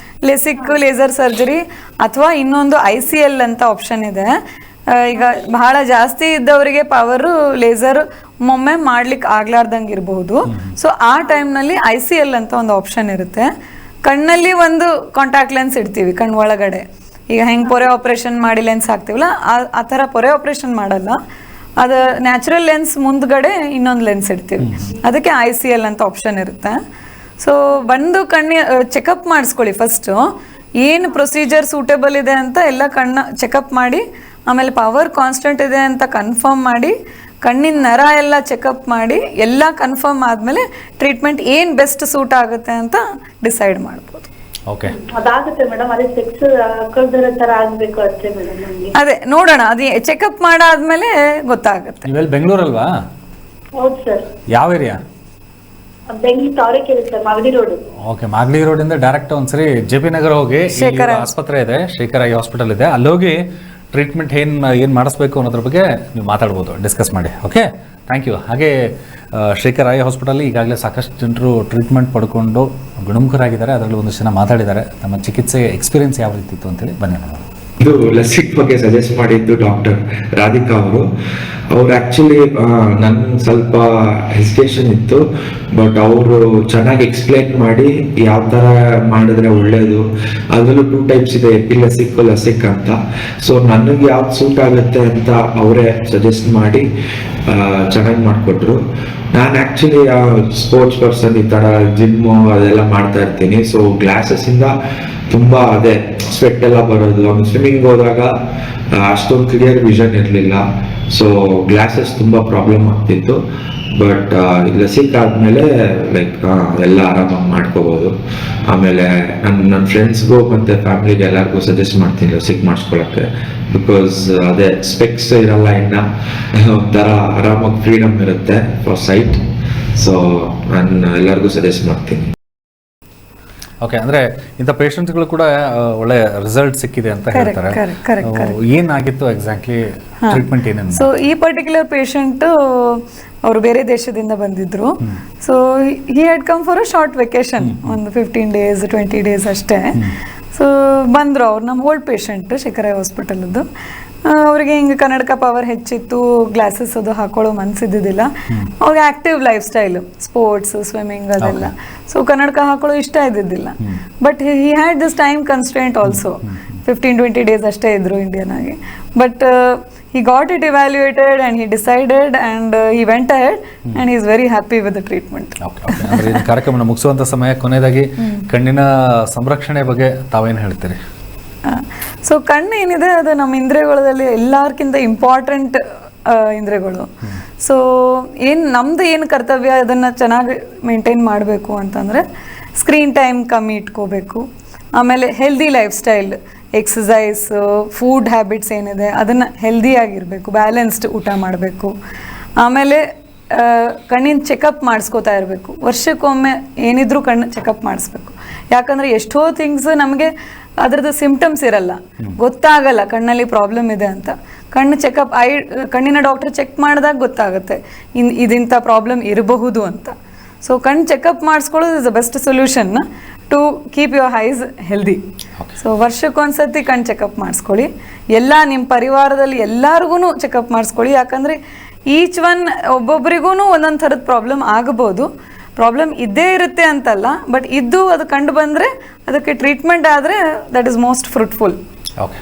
ಲೆಸಿಕ್ ಲೇಸರ್ ಸರ್ಜರಿ ಅಥವಾ ಇನ್ನೊಂದು ICL ಅಂತ ಆಪ್ಷನ್ ಇದೆ. ಈಗ ಬಹಳ ಜಾಸ್ತಿ ಇದ್ದವರಿಗೆ ಪವರು ಲೇಸರ್ ಒಮ್ಮೊಮ್ಮೆ ಮಾಡ್ಲಿಕ್ಕೆ ಆಗ್ಲಾರ್ದಂಗೆ ಇರಬಹುದು. ಸೊ ಆ ಟೈಮ್ನಲ್ಲಿ ICL ಅಂತ ಒಂದು ಆಪ್ಷನ್ ಇರುತ್ತೆ. ಕಣ್ಣಲ್ಲಿ ಒಂದು ಕಾಂಟ್ಯಾಕ್ಟ್ ಲೆನ್ಸ್ ಇಡ್ತೀವಿ ಕಣ್ಣು ಒಳಗಡೆ. ಈಗ ಹೆಂಗೆ ಪೊರೆ ಆಪ್ರೇಷನ್ ಮಾಡಿ ಲೆನ್ಸ್ ಹಾಕ್ತೀವಲ್ಲ ಆ ಥರ ಪೊರೆ ಆಪ್ರೇಷನ್ ಮಾಡಲ್ಲ, ಅದು ನ್ಯಾಚುರಲ್ ಲೆನ್ಸ್ ಮುಂದ್ಗಡೆ ಇನ್ನೊಂದು ಲೆನ್ಸ್ ಇಡ್ತೀವಿ, ಅದಕ್ಕೆ ICL ಅಂತ ಆಪ್ಷನ್ ಇರುತ್ತೆ. ಸೊ ಬಂದು ಚೆಕಪ್ ಮಾಡಿಸ್ಕೊಳ್ಳಿ ಫಸ್ಟು, ಏನು ಪ್ರೊಸೀಜರ್ ಸೂಟೇಬಲ್ ಇದೆ ಅಂತ ಎಲ್ಲ ಚೆಕಪ್ ಮಾಡಿ, ಆಮೇಲೆ ಪವರ್ ಕಾನ್ಸ್ಟೆಂಟ್ ಇದೆ ಅಂತ ಕನ್ಫರ್ಮ್ ಮಾಡಿ, ಕಣ್ಣಿನ ನರ ಎಲ್ಲ ಚೆಕಪ್ ಮಾಡಿ, ಎಲ್ಲ ಕನ್ಫರ್ಮ್ ಆದಮೇಲೆ ಟ್ರೀಟ್ಮೆಂಟ್ ಏನು ಬೆಸ್ಟ್ ಸೂಟ್ ಆಗುತ್ತೆ ಅಂತ ಡಿಸೈಡ್ ಮಾಡ್ಬೋದು. ಓಕೆ, ಅದಾಗುತ್ತೆ ಮೇಡಮ್. ಅದೇ ಸೆಕ್ಸ್ ಹಾಕೊಳ್ದಿರೋ ತರ ಆಗ್ಬೇಕು ಅಷ್ಟೇ ಮೇಡಮ್ ನಮ್ಗೆ. ಅದೇ ನೋಡೋಣ, ಅದು ಚೆಕಪ್ ಮಾಡಾದ್ಮೇಲೆ ಗೊತ್ತಾಗುತ್ತೆ. ನೀವೆಲ್ಲಿ ಬೆಂಗಳೂರಲ್ವಾ? ಹೌದು ಸರ್. ಯಾವ area? Bengaluru Tavarekere sir, Magadi road. Okay, Magadi ರೋಡಿಂದ ಡೈರೆಕ್ಟ್ ಒಂದ್ಸರಿ JP ನಗರ ಹೋಗಿ, ಆಸ್ಪತ್ರೆ ಇದೆ, ಶೇಖರ್ ಐ ಹಾಸ್ಪಿಟಲ್ ಇದೆ, ಅಲ್ಲಿ ಹೋಗಿ ಟ್ರೀಟ್ಮೆಂಟ್ ಏನು ಮಾಡಿಸ್ಬೇಕು ಅನ್ನೋದ್ರ ಬಗ್ಗೆ ನೀವು ಮಾತಾಡ್ಬೋದು, ಡಿಸ್ಕಸ್ ಮಾಡಿ. Okay, thank you. ಹಾಗೆ ಶೇಖರ್ ಐ ಹಾಸ್ಪಿಟಲ್ ಈಗಾಗಲೇ ಸಾಕಷ್ಟು ಜನರು ಟ್ರೀಟ್ಮೆಂಟ್ ಪಡ್ಕೊಂಡು ಗುಣಮುಖರಾಗಿದ್ದಾರೆ. ಅದರಲ್ಲಿ ಒಂದಷ್ಟು ಜನ ಮಾತಾಡಿದ್ದಾರೆ, ನಮ್ಮ ಚಿಕಿತ್ಸೆ ಎಕ್ಸ್ಪೀರಿಯನ್ಸ್ ಯಾವ ರೀತಿ ಇತ್ತು ಅಂತೇಳಿ ಬನ್ನಿ ನೋಡೋಣ. ಇದು ಲಸಿಕ್ ಬಗ್ಗೆ ಸಜೆಸ್ಟ್ ಮಾಡಿದ್ದು ಡಾಕ್ಟರ್ ರಾಧಿಕಾ ಅವ್ರು ಆಕ್ಚುಲಿ ನನ್ ಸ್ವಲ್ಪ ಹೆಸಿಟೇಷನ್ ಇತ್ತು, ಬಟ್ ಅವರು ಚೆನ್ನಾಗಿ ಎಕ್ಸ್ಪ್ಲೈನ್ ಮಾಡಿ ಯಾವ ತರ ಮಾಡಿದ್ರೆ ಒಳ್ಳೇದು, ಅದರಲ್ಲೂ 2 ಟೈಪ್ಸ್ ಇದೆ, ಎಪಿಲಸಿಕ್ ಲಸಿಕ್ ಅಂತ. ಸೊ ನನಗೆ ಯಾವ್ದು ಸೂಟ್ ಆಗುತ್ತೆ ಅಂತ ಅವರೇ ಸಜೆಸ್ಟ್ ಮಾಡಿ ಚೆನ್ನಾಗಿ ಮಾಡಿಕೊಟ್ರು. ನಾನು ಆಕ್ಚುಲಿ ಸ್ಪೋರ್ಟ್ಸ್ ಪರ್ಸನ್, ಈ ತರ ಜಿಮ್ಮು ಅದೆಲ್ಲ ಮಾಡ್ತಾ ಇರ್ತೀನಿ. ಸೊ ಗ್ಲಾಸಸ್ ಇಂದ ತುಂಬಾ ಅದೇ ಸ್ವೆಟ್ ಎಲ್ಲ ಬರೋದು, ಸ್ವಿಮ್ಮಿಂಗ್ ಹೋದಾಗ ಅಷ್ಟೊಂದು ಕ್ಲಿಯರ್ ವಿಷನ್ ಇರಲಿಲ್ಲ. ಸೊ ಗ್ಲಾಸಸ್ ತುಂಬಾ ಪ್ರಾಬ್ಲಮ್ ಆಗ್ತಿತ್ತು. ಬಟ್ ಲಸಿಕ್ ಆದ್ಮೇಲೆ ಲೈಕ್ ಎಲ್ಲ ಆರಾಮಾಗಿ ಮಾಡ್ಕೋಬಹುದು. ಆಮೇಲೆ ನನ್ನ ಫ್ರೆಂಡ್ಸ್ಗೂ ಮತ್ತೆ ಫ್ಯಾಮಿಲಿಗೆ ಎಲ್ಲರಿಗೂ ಸಜೆಸ್ಟ್ ಮಾಡ್ತೀನಿ ಲಸಿಕ್ ಮಾಡಿಸ್ಕೊಳಕ್ಕೆ. ಬಿಕಾಸ್ ಅದೇ ಸ್ಪೆಕ್ಸ್ ಇರಲ್ಲ, ಇನ್ನ ಒಂಥರ ಆರಾಮಾಗಿ ಫ್ರೀಡಮ್ ಇರುತ್ತೆ ಫಾರ್ ಸೈಟ್. ಸೊ ನಾನು ಎಲ್ಲರಿಗೂ ಸಜೆಸ್ಟ್ ಮಾಡ್ತೀನಿ. ಓಕೆ, ಅಂದ್ರೆ ಇಂಥ ಪೇಷಂಟ್ಗಳು ಕೂಡ ಒಳ್ಳೆ ರಿಸಲ್ಟ್ ಸಿಕ್ಕಿದೆ ಅಂತ ಹೇಳ್ತಾರೆ. ಏನಾಗಿತ್ತು ಎಕ್ಸಾಕ್ಟ್ಲಿ ಟ್ರೀಟ್ಮೆಂಟ್ ಏನೇನು? ಸೊ ಈ ಪರ್ಟಿಕ್ಯುಲರ್ ಪೇಷಂಟ್ ಅವರು ಬೇರೆ ದೇಶದಿಂದ ಬಂದಿದ್ರು. So he had come for a short vacation, ಒಂದು 15 days 20 days ಅಷ್ಟೇ. ಸೊ ಬಂದರು ಅವ್ರು, ನಮ್ಮ ಓಲ್ಡ್ ಪೇಷಂಟ್ ಶೇಖರ್ ಐ ಹಾಸ್ಪಿಟಲದ್ದು. ಅವ್ರಿಗೆ ಹಿಂಗೆ ಕನ್ನಡಕ ಪವರ್ ಹೆಚ್ಚಿತ್ತು, ಗ್ಲಾಸಸ್ ಅದು ಹಾಕೊಳ್ಳೋ ಮನ್ಸಿದ್ದಿದ್ದಿಲ್ಲ. ಅವ್ರಿಗೆ active life style, sports, swimming ಅದೆಲ್ಲ. ಸೊ ಕನ್ನಡಕ ಹಾಕೊಳ್ಳೋ ಇಷ್ಟ ಇದ್ದಿದ್ದಿಲ್ಲ. But he had this time constraint also. 15-20 days ಅಷ್ಟೇ ಇದ್ರು ಇಂಡಿಯನ್ ಆಗಿ. But he got it evaluated and he decided and he went ahead and he is very happy with the treatment. Okay. ಅಂದ್ರೆ ಈ ಕಾರ್ಯಕ್ರಮ ಮುಗಿಸುವಂತ ಸಮಯ, ಕೊನೆಯದಾಗಿ ಕಣ್ಣಿನ ಸಂರಕ್ಷಣೆ ಬಗ್ಗೆ ತಾವೇನು ಹೇಳ್ತೀರಿ? ಸೊ ಕಣ್ಣು ಏನಿದೆ ಅದು ನಮ್ಮ ಇಂದ್ರಿಯಗಳಲ್ಲಿ ಎಲ್ಲರಿಗಿಂತ ಇಂಪಾರ್ಟೆಂಟ್ ಇಂದ್ರಿಯಗಳು. ಸೊ ನಮ್ದು ಏನು ಕರ್ತವ್ಯ, ಅದನ್ನು ಚೆನ್ನಾಗಿ ಮೇಂಟೈನ್ ಮಾಡಬೇಕು ಅಂತಂದರೆ ಸ್ಕ್ರೀನ್ ಟೈಮ್ ಕಮ್ಮಿ ಇಟ್ಕೋಬೇಕು. ಆಮೇಲೆ healthy life style, exercise, food habits ಏನಿದೆ ಅದನ್ನು ಹೆಲ್ದಿಯಾಗಿರಬೇಕು, ಬ್ಯಾಲೆನ್ಸ್ಡ್ ಊಟ ಮಾಡಬೇಕು. ಆಮೇಲೆ ಕಣ್ಣಿನ ಚೆಕಪ್ ಮಾಡಿಸ್ಕೋತಾ ಇರಬೇಕು. ವರ್ಷಕ್ಕೊಮ್ಮೆ ಏನಿದ್ರೂ ಕಣ್ಣು ಚೆಕಪ್ ಮಾಡಿಸ್ಬೇಕು. ಯಾಕಂದರೆ ಎಷ್ಟೋ ಥಿಂಗ್ಸ್ ನಮಗೆ ಅದರದ್ದು ಸಿಂಪ್ಟಮ್ಸ್ ಇರಲ್ಲ, ಗೊತ್ತಾಗಲ್ಲ ಕಣ್ಣಲ್ಲಿ ಪ್ರಾಬ್ಲಮ್ ಇದೆ ಅಂತ. ಕಣ್ಣಿನ ಡಾಕ್ಟರ್ ಚೆಕ್ ಮಾಡಿದಾಗ ಗೊತ್ತಾಗುತ್ತೆ ಇದಿಂಥ ಪ್ರಾಬ್ಲಮ್ ಇರಬಹುದು ಅಂತ. ಸೊ ಕಣ್ಣು ಚೆಕಪ್ ಮಾಡಿಸ್ಕೊಳ್ಳೋದು is the best solution to keep your eyes healthy. So ವರ್ಷಕ್ಕೊಂದ್ಸತಿ ಕಣ್ಣು ಚೆಕಪ್ ಮಾಡಿಸ್ಕೊಳ್ಳಿ. ಎಲ್ಲ ನಿಮ್ಮ ಪರಿವಾರದಲ್ಲಿ ಎಲ್ಲರಿಗೂ ಚೆಕಪ್ ಮಾಡಿಸ್ಕೊಳ್ಳಿ. ಯಾಕಂದರೆ ಈಚ್ ಒನ್ ಒಬ್ಬೊಬ್ಬರಿಗೂ ಒಂದೊಂದು ಥರದ ಪ್ರಾಬ್ಲಮ್ ಆಗಬಹುದು. ಪ್ರಾಬ್ಲಮ್ ಇದ್ದೇ ಇರುತ್ತೆ ಅಂತಲ್ಲ, ಬಟ್ ಇದ್ದು ಅದು ಕಂಡು ಬಂದರೆ ಅದಕ್ಕೆ ಟ್ರೀಟ್ಮೆಂಟ್ ಆದರೆ that is most fruitful. Okay.